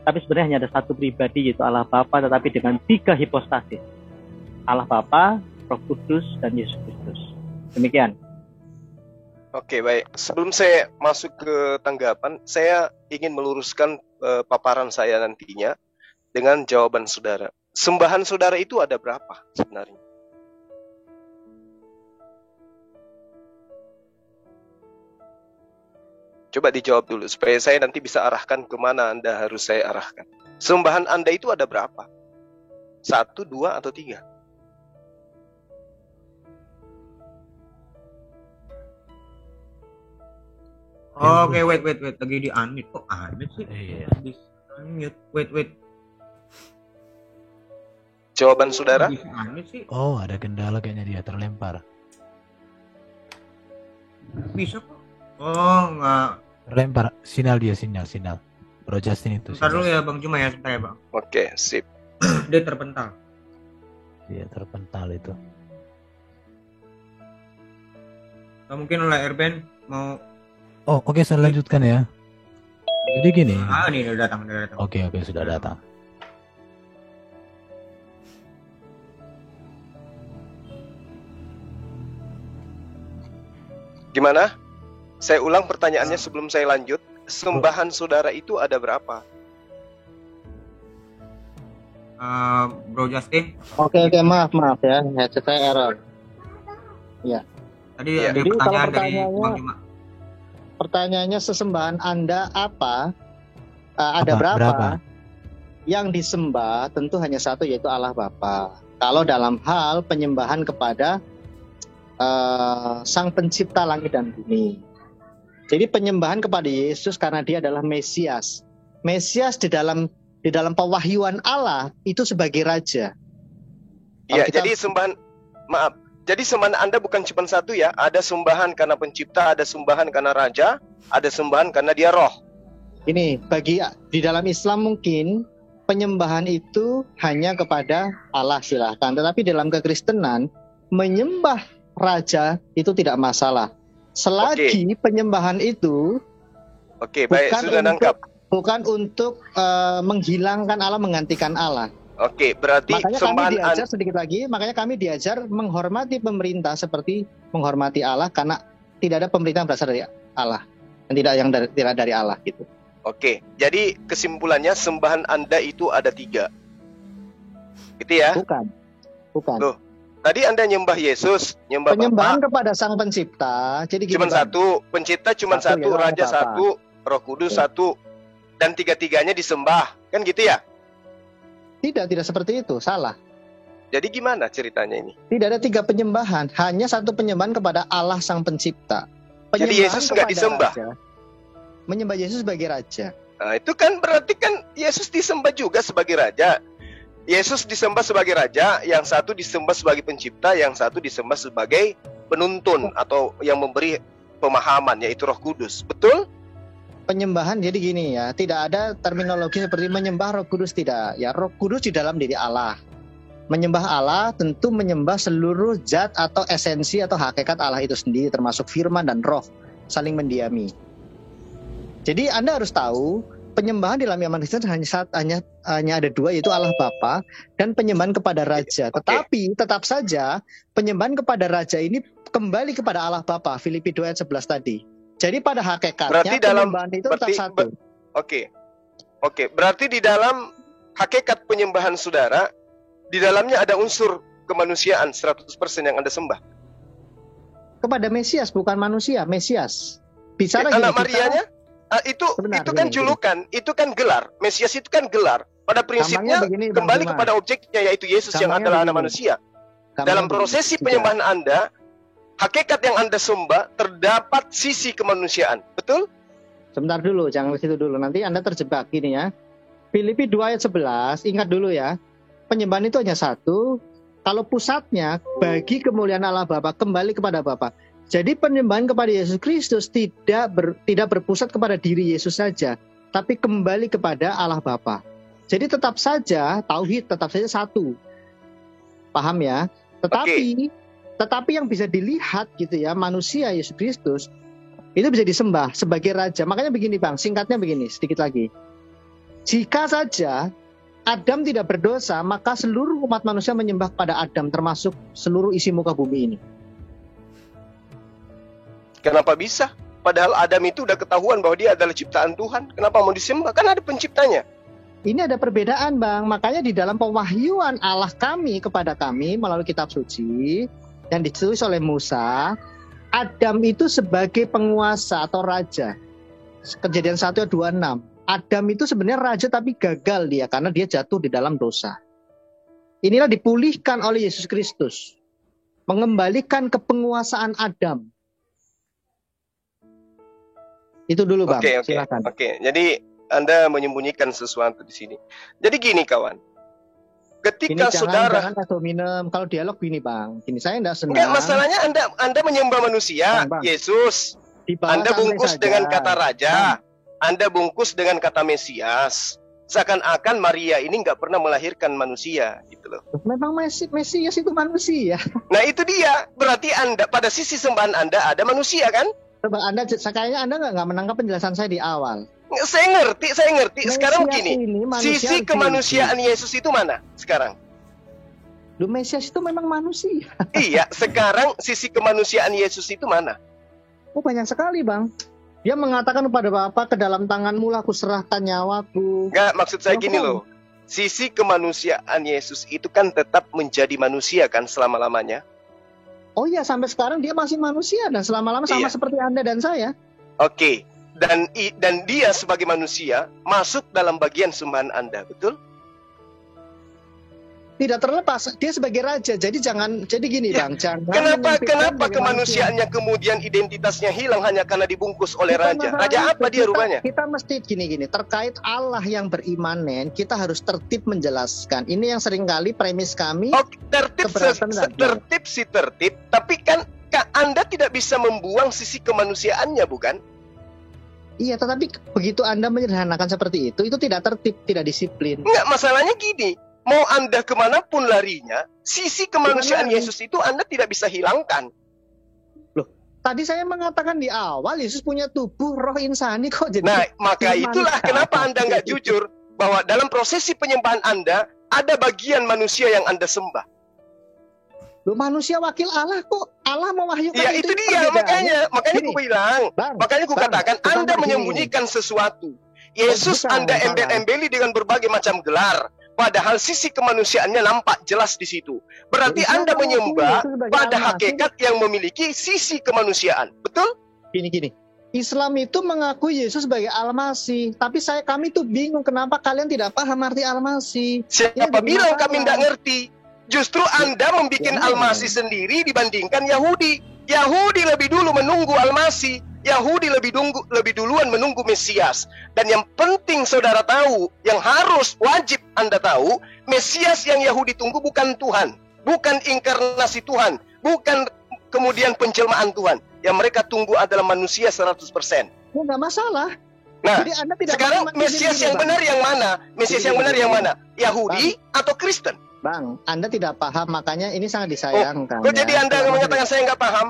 Tapi sebenarnya hanya ada satu pribadi, yaitu Allah Bapa, tetapi dengan 3 hipostasis. Allah Bapa, Roh Kudus, dan Yesus Kristus. Demikian. Oke, baik. Sebelum saya masuk ke tanggapan, saya ingin meluruskan paparan saya nantinya dengan jawaban saudara. Sembahan saudara itu ada berapa sebenarnya? Coba dijawab dulu, supaya saya nanti bisa arahkan kemana Anda harus saya arahkan. Sembahan Anda itu ada berapa? 1, 2, atau 3? Oke, wait. Lagi di unmute. Kok unmute sih? Iya. Unmute. Wait. Jawaban saudara? Unmute sih. Oh, ada kendala kayaknya dia terlempar. Bisa kok. Oh, enggak. Terlempar. Sinyal. Bro Justin itu. Bentar dulu ya Bang Cuma ya, sebentar ya Bang. Oke, sip. Dia terpental. Iya, terpental itu. Nah, mungkin oleh Erben mau. Oh, oke, saya lanjutkan ya. Jadi gini. Ini udah datang. Oke, sudah datang. Gimana? Saya ulang pertanyaannya sebelum saya lanjut. Sembahan saudara itu ada berapa? Bro Justin. Oke, maaf ya, headset saya error. Ya. Tadi ya. ada Jadi pertanyaan kalau dari Bang Cuma. Pertanyaannya sesembahan Anda apa? Ada berapa? Yang disembah tentu hanya satu, yaitu Allah Bapa. Kalau dalam hal penyembahan kepada Sang Pencipta langit dan bumi. Jadi penyembahan kepada Yesus karena dia adalah Mesias. Mesias di dalam pewahyuan Allah itu sebagai raja. Iya, jadi sembahan Anda bukan cuma satu ya. Ada sembahan karena pencipta, ada sembahan karena raja, ada sembahan karena dia roh. Ini di dalam Islam mungkin penyembahan itu hanya kepada Allah, silahkan. Tetapi dalam kekristenan menyembah raja itu tidak masalah. Selagi penyembahan itu baik, sudah nangkap. Bukan untuk menghilangkan Allah, menggantikan Allah. Oke, berarti makanya kami diajar sedikit lagi, makanya kami diajar menghormati pemerintah seperti menghormati Allah, karena tidak ada pemerintah berasal dari Allah dan tidak dari Allah gitu. Oke, jadi kesimpulannya sembahan Anda itu ada 3, gitu ya? Bukan. Loh, tadi Anda nyembah Yesus, nyembah penyembahan Bapa. kepada Sang Pencipta. Jadi cuma satu, pencipta cuma satu, raja satu, Roh Kudus satu, dan 3-3-nya disembah, kan gitu ya? Tidak seperti itu, salah. Jadi gimana ceritanya ini? Tidak ada 3 penyembahan, hanya satu penyembahan kepada Allah Sang Pencipta. Jadi Yesus nggak disembah? Raja, menyembah Yesus sebagai Raja. Nah, itu kan berarti kan Yesus disembah juga sebagai Raja. Yesus disembah sebagai Raja, yang satu disembah sebagai Pencipta, yang satu disembah sebagai penuntun atau yang memberi pemahaman, yaitu Roh Kudus. Betul? Penyembahan jadi gini ya, tidak ada terminologi seperti menyembah Roh Kudus, tidak. Ya, Roh Kudus di dalam diri Allah. Menyembah Allah tentu menyembah seluruh zat atau esensi atau hakikat Allah itu sendiri, termasuk firman dan roh, saling mendiami. Jadi Anda harus tahu, penyembahan di dalam iman Kristen hanya ada 2, yaitu Allah Bapa dan penyembahan kepada Raja. Tetapi tetap saja penyembahan kepada Raja ini kembali kepada Allah Bapa, Filipi 2 ayat 11 tadi. Jadi pada hakikatnya berarti dalam, penyembahan itu tetap satu. Oke. Berarti di dalam hakikat penyembahan saudara, di dalamnya ada unsur kemanusiaan 100% yang Anda sembah. Kepada Mesias, bukan manusia, Mesias. Bicara anak Marianya, itu kan julukan, itu kan gelar. Mesias itu kan gelar. Pada prinsipnya begini, kembali kepada objeknya, yaitu Yesus yang adalah anak manusia. Dalam prosesi penyembahan Anda, hakikat yang Anda sembah terdapat sisi kemanusiaan. Betul? Sebentar dulu, jangan ke situ dulu. Nanti Anda terjebak gini ya. Filipi 2 ayat 11, ingat dulu ya. Penyembahan itu hanya satu, kalau pusatnya bagi kemuliaan Allah Bapa, kembali kepada Bapa. Jadi penyembahan kepada Yesus Kristus tidak berpusat kepada diri Yesus saja, tapi kembali kepada Allah Bapa. Jadi tetap saja tauhid tetap saja satu. Paham ya? Tetapi yang bisa dilihat gitu ya, manusia Yesus Kristus itu bisa disembah sebagai Raja. Makanya begini Bang, singkatnya begini sedikit lagi. Jika saja Adam tidak berdosa, maka seluruh umat manusia menyembah pada Adam, termasuk seluruh isi muka bumi ini. Kenapa bisa? Padahal Adam itu udah ketahuan bahwa dia adalah ciptaan Tuhan. Kenapa mau disembah? Kan ada penciptanya. Ini ada perbedaan Bang. Makanya di dalam pewahyuan Allah kami kepada kami melalui kitab suci yang ditulis oleh Musa, Adam itu sebagai penguasa atau raja. Kejadian 1 ayat 26. Adam itu sebenarnya raja tapi gagal dia karena dia jatuh di dalam dosa. Inilah dipulihkan oleh Yesus Kristus. Mengembalikan kepenguasaan Adam. Itu dulu Bang, silakan. Oke. Jadi Anda menyembunyikan sesuatu di sini. Jadi gini kawan. Ketika saudara jangan minum. Kalau dialog gini Bang. Gini saya enggak senang. Enggak, masalahnya Anda menyembah manusia, bang. Yesus. Anda bungkus dengan kata raja. Anda bungkus dengan kata Mesias. Seakan-akan Maria ini nggak pernah melahirkan manusia, gitu loh. Memang Mesias itu manusia. Nah itu dia. Berarti Anda pada sisi sembahan Anda ada manusia kan? Coba kayaknya Anda nggak menangkap penjelasan saya di awal. Saya ngerti. Sekarang begini, sisi kemanusiaan Yesus itu mana sekarang? Mesias itu memang manusia. Iya, sekarang sisi kemanusiaan Yesus itu mana? Oh banyak sekali Bang. Dia mengatakan kepada Bapa, ke dalam tanganmu lah aku serahkan nyawaku. Enggak, maksud saya gini loh. Sisi kemanusiaan Yesus itu kan tetap menjadi manusia kan selama-lamanya. Oh iya, sampai sekarang dia masih manusia dan selama-lama sama seperti Anda dan saya. Oke. Dan dia sebagai manusia masuk dalam bagian sembahan Anda, betul? Tidak terlepas, dia sebagai raja. Jadi gini Bang, jangan. Kenapa kemanusiaannya kemudian identitasnya hilang hanya karena dibungkus oleh raja? Raja apa dia rupanya? Kita mesti gini, terkait Allah yang berimanen, kita harus tertib menjelaskan. Ini yang seringkali premis kami. Tertib, tapi kan Anda tidak bisa membuang sisi kemanusiaannya, bukan? Iya, tetapi begitu Anda menyederhanakan seperti itu tidak tertib, tidak disiplin. Enggak, masalahnya gini. Mau Anda kemanapun larinya, sisi kemanusiaan Yesus itu Anda tidak bisa hilangkan. Loh, tadi saya mengatakan di awal Yesus punya tubuh roh insani kok jadi. Nah, maka itulah kenapa Anda nggak jujur bahwa dalam prosesi penyembahan Anda ada bagian manusia yang Anda sembah. Loh, manusia wakil Allah kok. Allah mewahyukan ya, itu dia makanya aku bilang. Makanya aku katakan Anda menyembunyikan sesuatu. Yesus Anda embel-embeli dengan berbagai macam gelar. Padahal sisi kemanusiaannya nampak jelas di situ. Berarti Anda menyembah pada hakikat yang memiliki sisi kemanusiaan. Betul? Gini. Islam itu mengakui Yesus sebagai Al-Masih. Tapi kami tuh bingung kenapa kalian tidak paham arti Al-Masih. Siapa bilang kami tidak ngerti? Justru Anda membuat Al-Masih sendiri dibandingkan Yahudi. Yahudi lebih dulu menunggu Al-Masih. Yahudi lebih duluan menunggu Mesias. Dan yang penting saudara tahu, yang harus wajib Anda tahu, Mesias yang Yahudi tunggu bukan Tuhan, bukan inkarnasi Tuhan, bukan kemudian penjelmaan Tuhan. Yang mereka tunggu adalah manusia 100%. Ya, nggak masalah. Nah, Jadi Anda tidak sekarang paham Mesias ini, yang Bang. benar yang mana? Mesias yang benar yang mana? Yahudi atau Kristen? Bang, Anda tidak paham, makanya ini sangat disayangkan. Kok jadi Anda Kalau mengatakan saya nggak paham?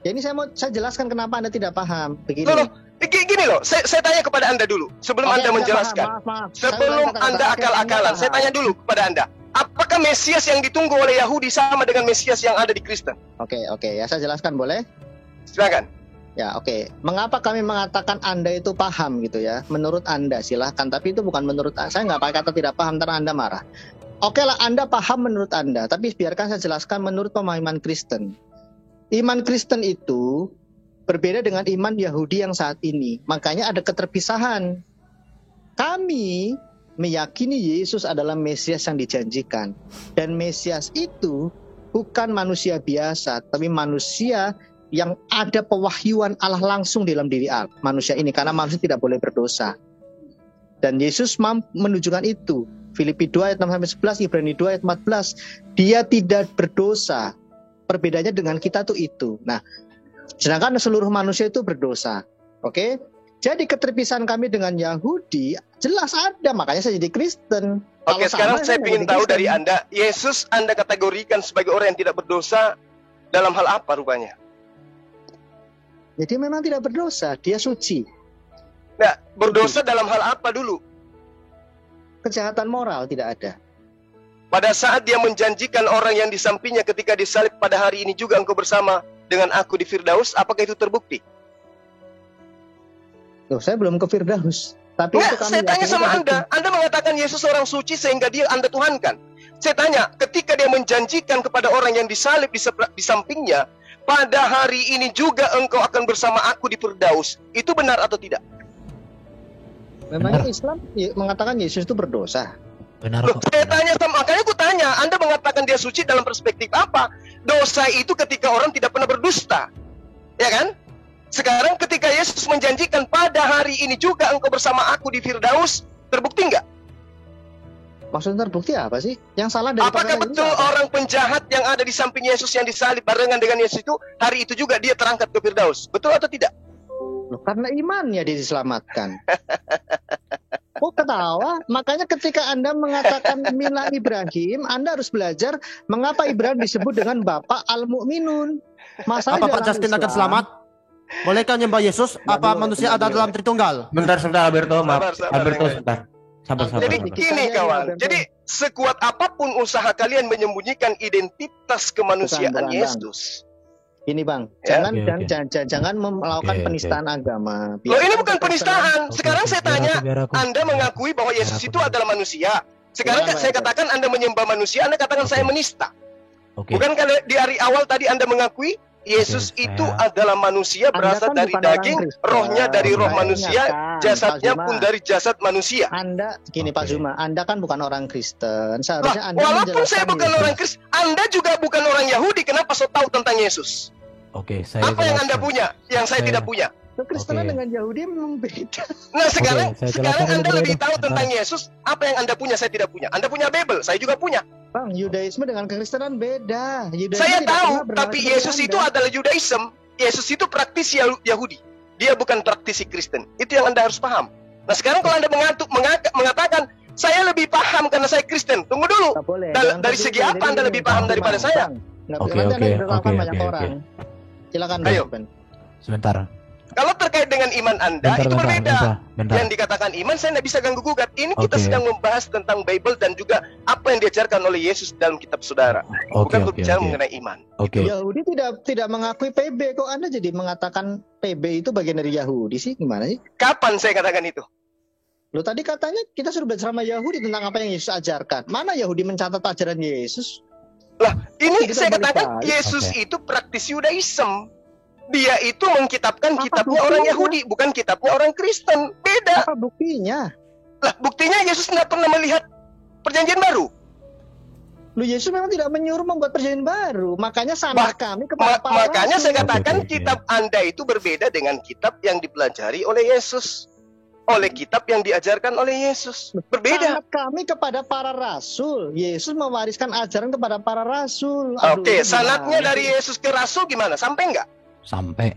Ya, ini saya jelaskan kenapa Anda tidak paham. Begini. Loh, gini loh, saya tanya kepada Anda dulu sebelum Oke, Anda Anda menjelaskan. paham, maaf. Sebelum Saya ulang Anda kata-kata. Oke, akal-akalan, Anda saya paham. tanya dulu kepada Anda. Apakah Mesias yang ditunggu oleh Yahudi sama dengan Mesias yang ada di Kristen? Oke, ya saya jelaskan boleh? Silakan. Ya, oke. Mengapa kami mengatakan Anda itu paham gitu ya? Menurut Anda silahkan, tapi itu bukan menurut saya, nggak pakai kata tidak paham, ntar Anda marah. Oke lah, Anda paham menurut Anda, tapi biarkan saya jelaskan menurut pemahaman Kristen. Iman Kristen itu berbeda dengan iman Yahudi yang saat ini. Makanya ada keterpisahan. Kami meyakini Yesus adalah Mesias yang dijanjikan. Dan Mesias itu bukan manusia biasa, tapi manusia yang ada pewahyuan Allah langsung dalam diri manusia ini. Karena manusia tidak boleh berdosa. Dan Yesus menunjukkan itu. Filipi 2 ayat 6-11, Ibrani 2 ayat 14. Dia tidak berdosa. Perbedaannya dengan kita tuh itu. Nah, sedangkan seluruh manusia itu berdosa. Oke? Jadi keterpisahan kami dengan Yahudi jelas ada, makanya saya jadi Kristen. Oke, sekarang saya ingin tahu dari Anda, Yesus Anda kategorikan sebagai orang yang tidak berdosa dalam hal apa rupanya? Jadi memang tidak berdosa, dia suci. Nah, berdosa dalam hal apa dulu? Kejahatan moral tidak ada. Pada saat dia menjanjikan orang yang di sampingnya ketika disalib pada hari ini juga engkau bersama dengan aku di Firdaus, apakah itu terbukti? Loh, saya belum ke Firdaus. Tapi Nggak, itu kami saya tanya sama Anda. Anda mengatakan Yesus orang suci sehingga dia Anda tuhankan. Saya tanya, ketika dia menjanjikan kepada orang yang disalib di sampingnya, pada hari ini juga engkau akan bersama aku di Firdaus, itu benar atau tidak? Memangnya Islam mengatakan Yesus itu berdosa? Benar Loh, saya tanya sama, makanya aku tanya, Anda mengatakan dia suci dalam perspektif apa? Dosa itu ketika orang tidak pernah berdusta, ya kan? Sekarang ketika Yesus menjanjikan pada hari ini juga engkau bersama aku di Firdaus, terbukti nggak? Maksudnya terbukti apa sih? Yang salah dari Apakah betul orang penjahat yang ada di samping Yesus yang disalib barengan dengan Yesus itu, hari itu juga dia terangkat ke Firdaus? Betul atau tidak? Loh, karena imannya dia diselamatkan. Oh, ketawa. Makanya ketika Anda mengatakan Mila Ibrahim, Anda harus belajar mengapa Ibrahim disebut dengan Bapak Al-Mu'minun. Apa Pak Justin akan selamat? Bolehkah nyembah Yesus? Apa manusia ada dalam Tritunggal? Bentar, Alberto, maaf. Alberto, sebentar. Sabar. Jadi gini kawan, jadi sekuat apapun usaha kalian menyembunyikan identitas kemanusiaan Yesus. Ini Bang, Ya. jangan melakukan penistaan agama. Loh, ini bukan penistaan. Sekarang saya tanya, Anda mengakui bahwa Yesus itu adalah manusia. Sekarang saya katakan Anda menyembah manusia, Anda katakan saya menista. Bukan kalau di hari awal tadi Anda mengakui Yesus itu adalah manusia, berasal dari daging, rohnya dari roh manusia, jasadnya pun dari jasad manusia. Anda, gini Pak Zuma, Anda kan bukan orang Kristen. Seharusnya Anda walaupun saya bukan orang Kristen, Anda juga bukan orang Yahudi. Kenapa so tahu tentang Yesus? Oke, saya Apa yang Anda jelaskan. punya, yang saya tidak punya? Kekristenan dengan Yahudi memang beda. Nah sekarang saya jelaskan Anda dulu, lebih Bro. tahu tentang Yesus. Apa yang Anda punya, saya tidak punya. Anda punya Bible, saya juga punya. Bang, Yudaisme dengan kekristenan beda. Yudaisme Saya tidak tahu, pernah berlaku tapi dengan Yesus Anda. itu adalah Yudaism. Yesus itu praktisi Yahudi. Dia bukan praktisi Kristen. Itu yang Anda harus paham. Nah sekarang kalau Anda mengatakan saya lebih paham karena saya Kristen, tunggu dulu. Dari segi apa Anda lebih paham daripada saya? Oke, Nanti Anda oke, diberlakukan oke, banyak oke, orang. Silakan, Ayo. Ben. Sebentar. Kalau terkait dengan iman Anda, itu berbeda. bentar. Yang dikatakan iman, saya tidak bisa ganggu-gugat. Ini kita Oke. sedang membahas tentang Bible dan juga apa yang diajarkan oleh Yesus dalam kitab saudara. Oke, Bukan oke, berbicara oke. mengenai iman. Oke. Yahudi tidak mengakui PB, kok Anda jadi mengatakan PB itu bagian dari Yahudi sih? Gimana sih? Kapan saya katakan itu? Lo tadi katanya kita suruh belajar sama Yahudi tentang apa yang Yesus ajarkan. Mana Yahudi mencatat ajaran Yesus? Lah, ini Kita saya balik katakan balik. Yesus Oke. itu praktisi Yudaism. Dia itu mengkitabkan Apa kitabnya buktinya? orang Yahudi, bukan kitabnya orang Kristen. Beda. Apa buktinya? Lah, buktinya Yesus tidak pernah melihat perjanjian baru. Lu Yesus memang tidak menyuruh membuat perjanjian baru. Makanya sanad kami kepada para Makanya rasul. saya katakan kitab Anda itu berbeda dengan kitab yang dipelajari oleh Yesus. Oleh kitab yang diajarkan oleh Yesus. Berbeda. Sanad kami kepada para rasul. Yesus mewariskan ajaran kepada para rasul. Oke, sanadnya dari Yesus ke rasul gimana? Sampai enggak? Sampai.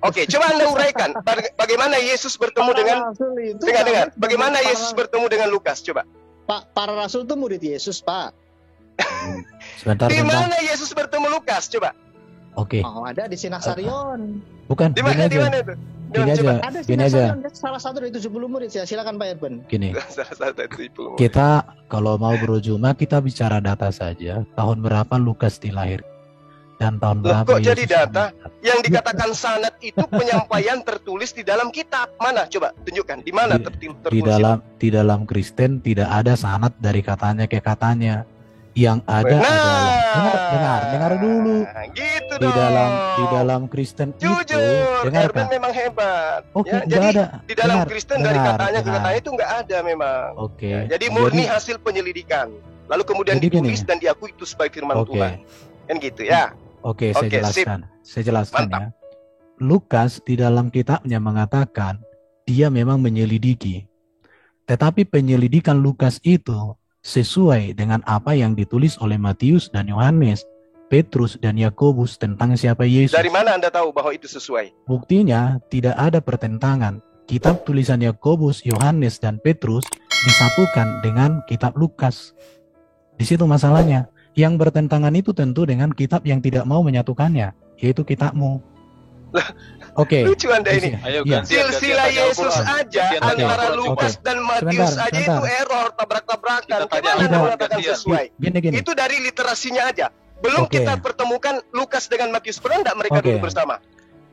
Oke, coba Anda uraikan bagaimana Yesus bertemu dengan dengar. Bagaimana Yesus bertemu dengan Lukas? Coba. Pak, para rasul itu murid Yesus, Pak. Sebentar, Di sebentar. mana Yesus bertemu Lukas? Coba. Oke. Oh, ada di Sinasarion. Bukan, Di gini mana aja. itu? Gini aja, Ada gini aja. Sinasarion, salah satu dari 70 murid ya. Silakan Pak Irben. Gini. Salah satu itu. Kita kalau mau berujuma kita bicara data saja. Tahun berapa Lukas dilahir? Dan tahun Loh, berapa kok jadi Yesus data? Yang dikatakan sanad itu penyampaian tertulis di dalam kitab. Mana? Coba tunjukkan. Di mana tertulis? di dalam Kristen tidak ada sanad dari katanya ke katanya. Yang ada adalah dengar dulu. Gitu Di dalam Kristen itu dengarkan. Erben memang hebat. Oke, Ya, nggak jadi ada. di dalam Dengar, Kristen dari dengar, katanya ke dengar. katanya itu nggak ada memang. Oke. Ya, jadi murni hasil penyelidikan. Lalu kemudian Jadi gini. ditulis dan diakui itu sebagai firman Oke. Tuhan. Kan gitu ya. Oke, saya Oke, jelaskan. sip. Saya jelaskan Mantap. ya. Lukas di dalam kitabnya mengatakan dia memang menyelidiki. Tetapi penyelidikan Lukas itu sesuai dengan apa yang ditulis oleh Matius dan Yohanes, Petrus dan Yakobus tentang siapa Yesus. Dari mana Anda tahu bahwa itu sesuai? Buktinya tidak ada pertentangan. Kitab tulisan Yakobus, Yohanes, dan Petrus disatukan dengan kitab Lukas. Di situ masalahnya. Yang bertentangan itu tentu dengan kitab yang tidak mau menyatukannya, yaitu kitabmu. Oke. Lucu Anda ini. Ayo Iya. Silsilah Yesus aja antara Lukas dan Matius aja itu error, tabrak-tabrakan. Gimana Anda mengatakan sesuai? Gini. Itu dari literasinya aja. Belum Oke. kita pertemukan Lukas dengan Matius. Pernah enggak mereka Oke. dulu bersama?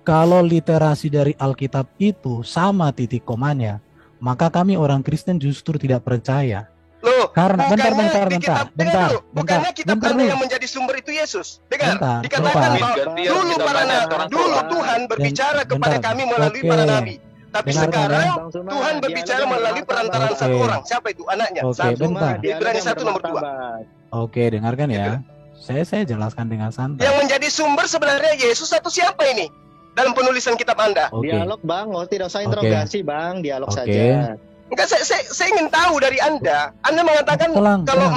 Kalau literasi dari Alkitab itu sama titik komanya, maka kami orang Kristen justru tidak percaya. Loh, Karena bentar, bukannya kitab Anda yang menjadi sumber itu Yesus. Dengar, dikatakan bahwa dulu Tuhan berbicara kepada kami melalui para nabi. Tapi sekarang Tuhan berbicara melalui perantaraan satu orang. Siapa itu? Anaknya. Oke, bentar. Ibrani 1 nomor 2. Oke, dengarkan ya. Saya jelaskan dengan santai. Yang menjadi sumber sebenarnya Yesus atau siapa ini? Dalam penulisan kitab Anda. Oke. Dialog Bang, tidak usah interogasi Bang, dialog Oke. saja. Enggak, saya ingin tahu dari Anda. Anda mengatakan kalau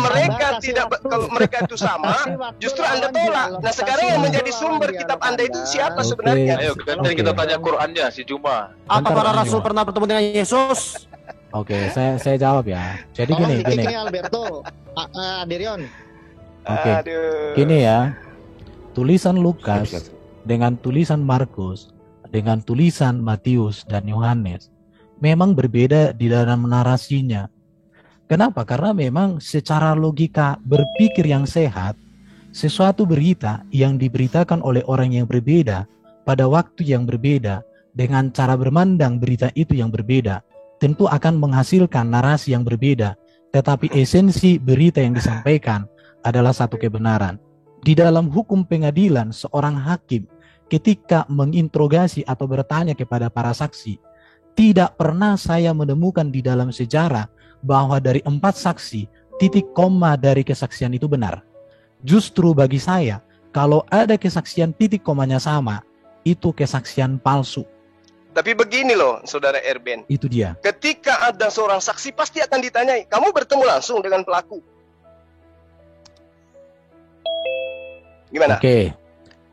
mereka itu sama, justru Anda tolak. Nah, sekarang yang menjadi sumber kitab Anda itu siapa sebenarnya? Ayo, nanti kita tanya Qurannya si Juma. Apa para rasul pernah bertemu dengan Yesus? Oke, saya jawab ya. Jadi gini. Ini Alberto, Adirion. Oke. Gini ya. Tulisan Lukas dengan tulisan Markus, dengan tulisan Matius dan Yohanes memang berbeda di dalam narasinya. Kenapa? Karena memang secara logika berpikir yang sehat, sesuatu berita yang diberitakan oleh orang yang berbeda pada waktu yang berbeda dengan cara bermandang berita itu yang berbeda, tentu akan menghasilkan narasi yang berbeda. Tetapi esensi berita yang disampaikan adalah satu kebenaran. Di dalam hukum pengadilan, seorang hakim ketika menginterogasi atau bertanya kepada para saksi, tidak pernah saya menemukan di dalam sejarah bahwa dari 4 saksi, titik koma dari kesaksian itu benar. Justru bagi saya, kalau ada kesaksian titik komanya sama, itu kesaksian palsu. Tapi begini loh, Saudara Erben. Itu dia. Ketika ada seorang saksi, pasti akan ditanyai, kamu bertemu langsung dengan pelaku. Gimana? Oke.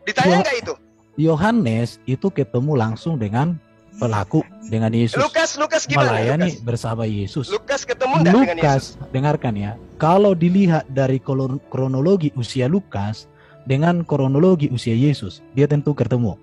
Ditanya nggak itu? Yohanes itu ketemu langsung dengan pelaku, dengan Yesus. Lukas gimana? Melayani bersama Yesus. Lukas ketemu nggak dengan Yesus? Dengarkan ya. Kalau dilihat dari kronologi usia Lukas dengan kronologi usia Yesus, dia tentu ketemu.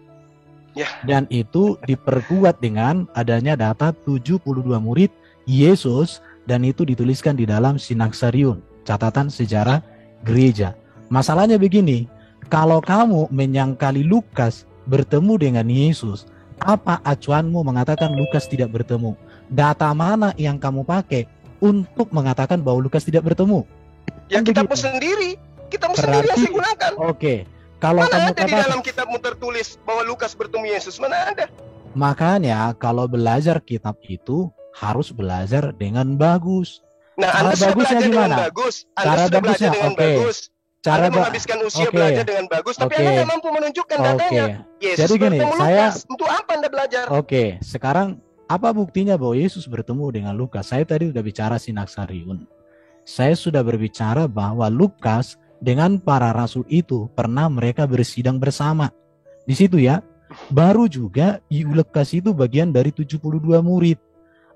Ya. Dan itu diperkuat dengan adanya data 72 murid Yesus, dan itu dituliskan di dalam Sinaksarion, catatan sejarah gereja. Masalahnya begini, kalau kamu menyangkali Lukas bertemu dengan Yesus, apa acuanmu mengatakan Lukas tidak bertemu? Data mana yang kamu pakai untuk mengatakan bahwa Lukas tidak bertemu? Ya kitabmu sendiri yang saya gunakan. Oke. Kalau mana kamu ada di dalam kitabmu tertulis bahwa Lukas bertemu Yesus? Mana ada? Makanya kalau belajar kitab itu harus belajar dengan bagus. Nah, Cara Anda sudah bagusnya belajar dengan gimana? bagus. Anda Cara sudah belajar bagusnya, dengan oke. bagus. Cara Anda menghabiskan usia oke. belajar dengan bagus, tapi Oke. Anda nggak mampu menunjukkan Oke. datanya. Yesus Jadi gini, bertemu saya Lukas. Untuk apa Anda belajar? Oke, sekarang apa buktinya bahwa Yesus bertemu dengan Lukas? Saya tadi sudah bicara Sinaksariun. Saya sudah berbicara bahwa Lukas dengan para rasul itu pernah mereka bersidang bersama. Di situ ya, baru juga Lukas itu bagian dari 72 murid.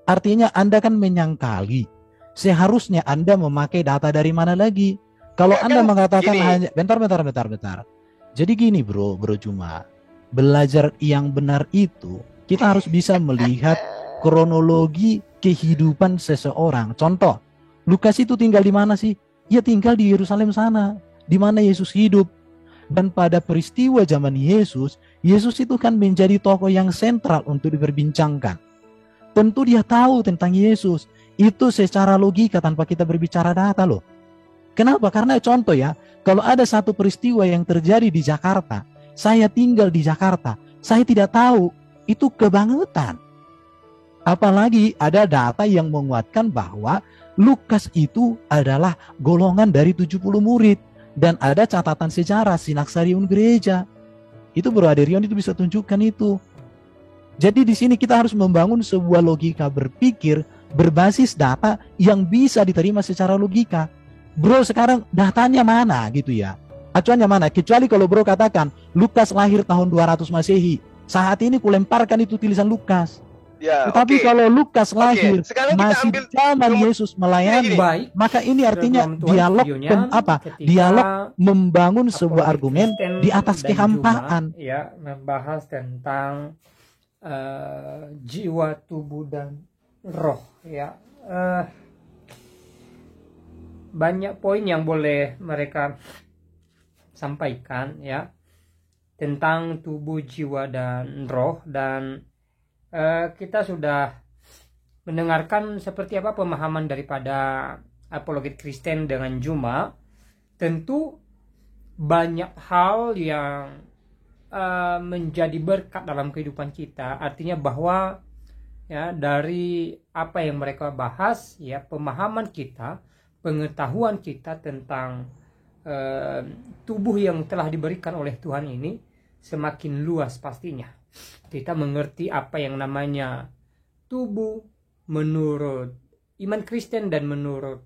Artinya Anda kan menyangkali. Seharusnya Anda memakai data dari mana lagi? Kalau Ya, Anda kan mengatakan gini. hanya bentar. Jadi gini bro Juma. Belajar yang benar itu kita harus bisa melihat kronologi kehidupan seseorang. Contoh, Lukas itu tinggal di mana sih? Ia tinggal di Yerusalem sana, di mana Yesus hidup. Dan pada peristiwa zaman Yesus itu kan menjadi tokoh yang sentral untuk diperbincangkan. Tentu dia tahu tentang Yesus. Itu secara logika tanpa kita berbicara data loh. Kenapa? Karena contoh ya, kalau ada satu peristiwa yang terjadi di Jakarta, saya tinggal di Jakarta, saya tidak tahu, itu kebangetan. Apalagi ada data yang menguatkan bahwa Lukas itu adalah golongan dari 70 murid. Dan ada catatan sejarah Sinaksariun gereja. Itu Bro Aderion itu bisa tunjukkan itu. Jadi di sini kita harus membangun sebuah logika berpikir berbasis data yang bisa diterima secara logika. Bro sekarang datanya mana gitu ya? Acuannya mana? Kecuali kalau bro katakan Lukas lahir tahun 200 Masehi. Saat ini kulemparkan itu tulisan Lukas. Ya, Tetapi oke. kalau Lukas lahir Sekarang kita masih ambil zaman Yesus melayani, Baik. maka ini artinya Sebelum Tuhan dialog videonya, ketika dialog membangun sebuah apologet argumen Kristen di atas dan kehampaan. Juma, ya, membahas tentang jiwa, tubuh dan roh ya. Banyak poin yang boleh mereka sampaikan ya tentang tubuh, jiwa dan roh, dan kita sudah mendengarkan seperti apa pemahaman daripada apologet Kristen dengan Juma. Tentu banyak hal yang menjadi berkat dalam kehidupan kita. Artinya bahwa ya dari apa yang mereka bahas ya, pemahaman kita, pengetahuan kita tentang tubuh yang telah diberikan oleh Tuhan ini semakin luas pastinya. Kita mengerti apa yang namanya tubuh menurut iman Kristen dan menurut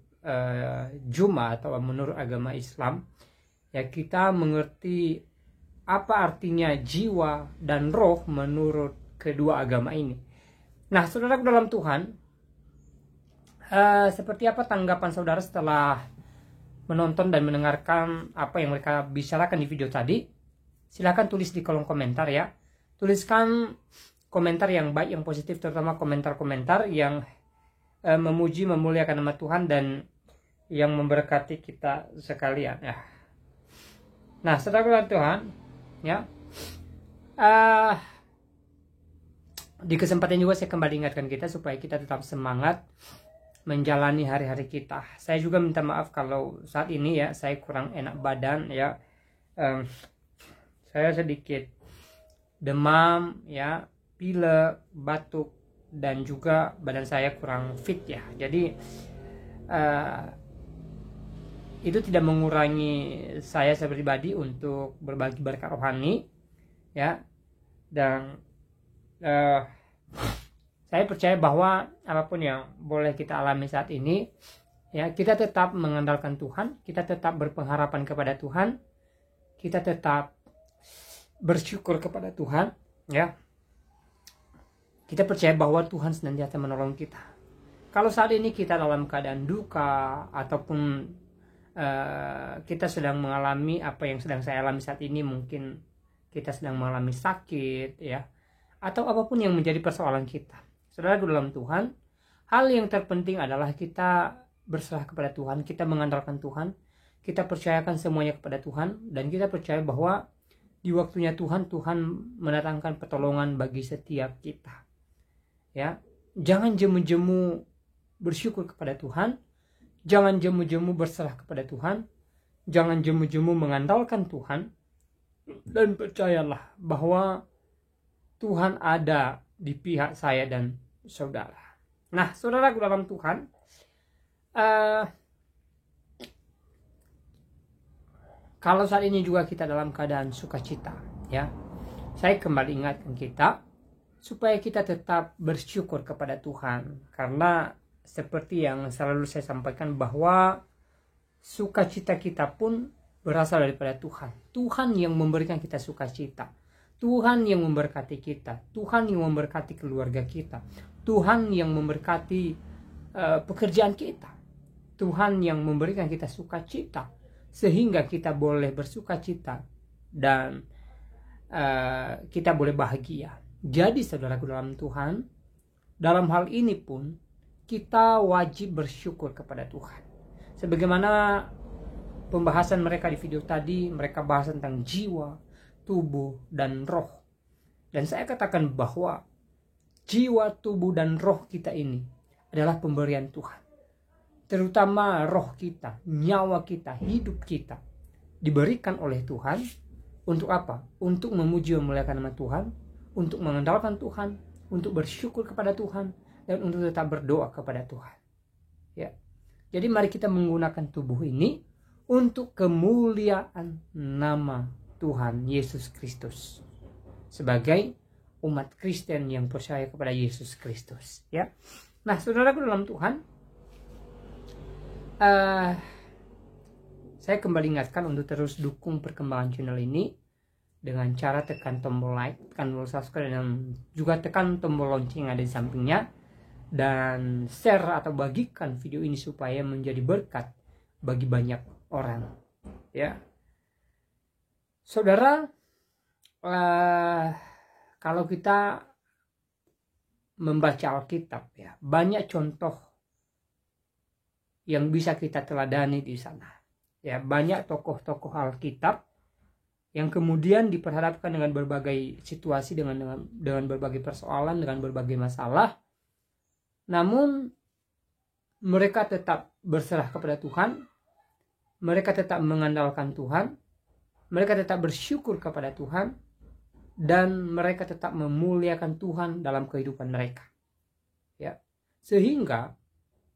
Juma atau menurut agama Islam. Ya, kita mengerti apa artinya jiwa dan roh menurut kedua agama ini. Nah, saudara dalam Tuhan, seperti apa tanggapan saudara setelah menonton dan mendengarkan apa yang mereka bicarakan di video tadi? Silahkan tulis di kolom komentar ya. Tuliskan komentar yang baik, yang positif, terutama komentar-komentar yang memuji, memuliakan nama Tuhan dan yang memberkati kita sekalian ya. Nah, saudara Tuhan, ya, di kesempatan juga saya kembali ingatkan kita supaya kita tetap semangat menjalani hari-hari kita. Saya juga minta maaf kalau saat ini ya saya kurang enak badan ya. Saya sedikit demam ya, pilek, batuk, dan juga badan saya kurang fit ya. Jadi itu tidak mengurangi saya pribadi untuk berbagi berkat rohani ya. Dan saya percaya bahwa apapun yang boleh kita alami saat ini ya, kita tetap mengandalkan Tuhan, kita tetap berpengharapan kepada Tuhan, kita tetap bersyukur kepada Tuhan ya. Kita percaya bahwa Tuhan senantiasa menolong kita. Kalau saat ini kita dalam keadaan duka ataupun kita sedang mengalami apa yang sedang saya alami saat ini, mungkin kita sedang mengalami sakit ya, atau apapun yang menjadi persoalan kita, saudara dalam Tuhan, hal yang terpenting adalah kita berserah kepada Tuhan, kita mengandalkan Tuhan, kita percayakan semuanya kepada Tuhan, dan kita percaya bahwa di waktunya Tuhan mendatangkan pertolongan bagi setiap kita ya. Jangan jemu-jemu bersyukur kepada Tuhan, jangan jemu-jemu berserah kepada Tuhan, jangan jemu-jemu mengandalkan Tuhan, dan percayalah bahwa Tuhan ada di pihak saya dan saudara. Nah, saudara dalam Tuhan, Kalau saat ini juga kita dalam keadaan sukacita, ya, saya kembali ingatkan kita supaya kita tetap bersyukur kepada Tuhan, karena seperti yang selalu saya sampaikan bahwa sukacita kita pun berasal daripada Tuhan. Tuhan yang memberikan kita sukacita, Tuhan yang memberkati kita, Tuhan yang memberkati keluarga kita, Tuhan yang memberkati pekerjaan kita, Tuhan yang memberikan kita sukacita sehingga kita boleh bersukacita dan kita boleh bahagia. Jadi saudaraku dalam Tuhan, dalam hal ini pun kita wajib bersyukur kepada Tuhan. Sebagaimana pembahasan mereka di video tadi, mereka bahas tentang jiwa, tubuh, dan roh. Dan saya katakan bahwa jiwa, tubuh, dan roh kita ini adalah pemberian Tuhan. Terutama roh kita, nyawa kita, hidup kita diberikan oleh Tuhan untuk apa? Untuk memuji dan memuliakan nama Tuhan, untuk mengandalkan Tuhan, untuk bersyukur kepada Tuhan, dan untuk tetap berdoa kepada Tuhan. Ya. Jadi mari kita menggunakan tubuh ini untuk kemuliaan nama Tuhan Yesus Kristus sebagai umat Kristen yang percaya kepada Yesus Kristus. Ya. Nah, saudaraku dalam Tuhan, saya kembali ingatkan untuk terus dukung perkembangan channel ini dengan cara tekan tombol like, tekan tombol subscribe, dan juga tekan tombol lonceng yang ada di sampingnya, dan share atau bagikan video ini supaya menjadi berkat bagi banyak orang. Ya, saudara, kalau kita membaca Alkitab, ya, banyak contoh yang bisa kita teladani di sana. Ya, banyak tokoh-tokoh Alkitab yang kemudian diperhadapkan dengan berbagai situasi, dengan berbagai persoalan, dengan berbagai masalah. Namun mereka tetap berserah kepada Tuhan, mereka tetap mengandalkan Tuhan, mereka tetap bersyukur kepada Tuhan, dan mereka tetap memuliakan Tuhan dalam kehidupan mereka. Ya, sehingga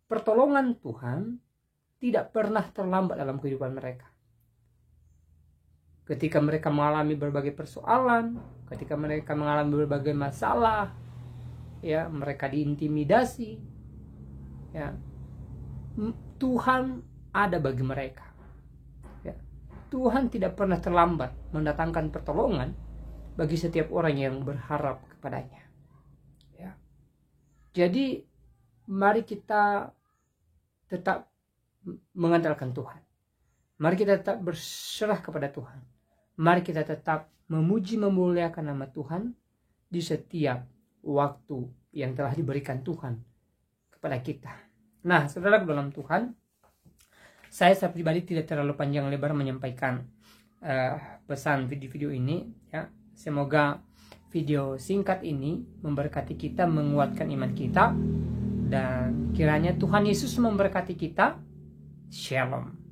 pertolongan Tuhan tidak pernah terlambat dalam kehidupan mereka. Ketika mereka mengalami berbagai persoalan, ketika mereka mengalami berbagai masalah, ya, mereka diintimidasi, ya, Tuhan ada bagi mereka. Ya, Tuhan tidak pernah terlambat mendatangkan pertolongan bagi setiap orang yang berharap kepadanya. Ya. Jadi mari kita tetap mengandalkan Tuhan. Mari kita tetap berserah kepada Tuhan. Mari kita tetap memuji memuliakan nama Tuhan di setiap waktu yang telah diberikan Tuhan kepada kita. Nah, saudara dalam Tuhan, saya secara pribadi tidak terlalu panjang lebar menyampaikan pesan video-video ini. Ya, semoga video singkat ini memberkati kita, menguatkan iman kita, dan kiranya Tuhan Yesus memberkati kita. Shalom.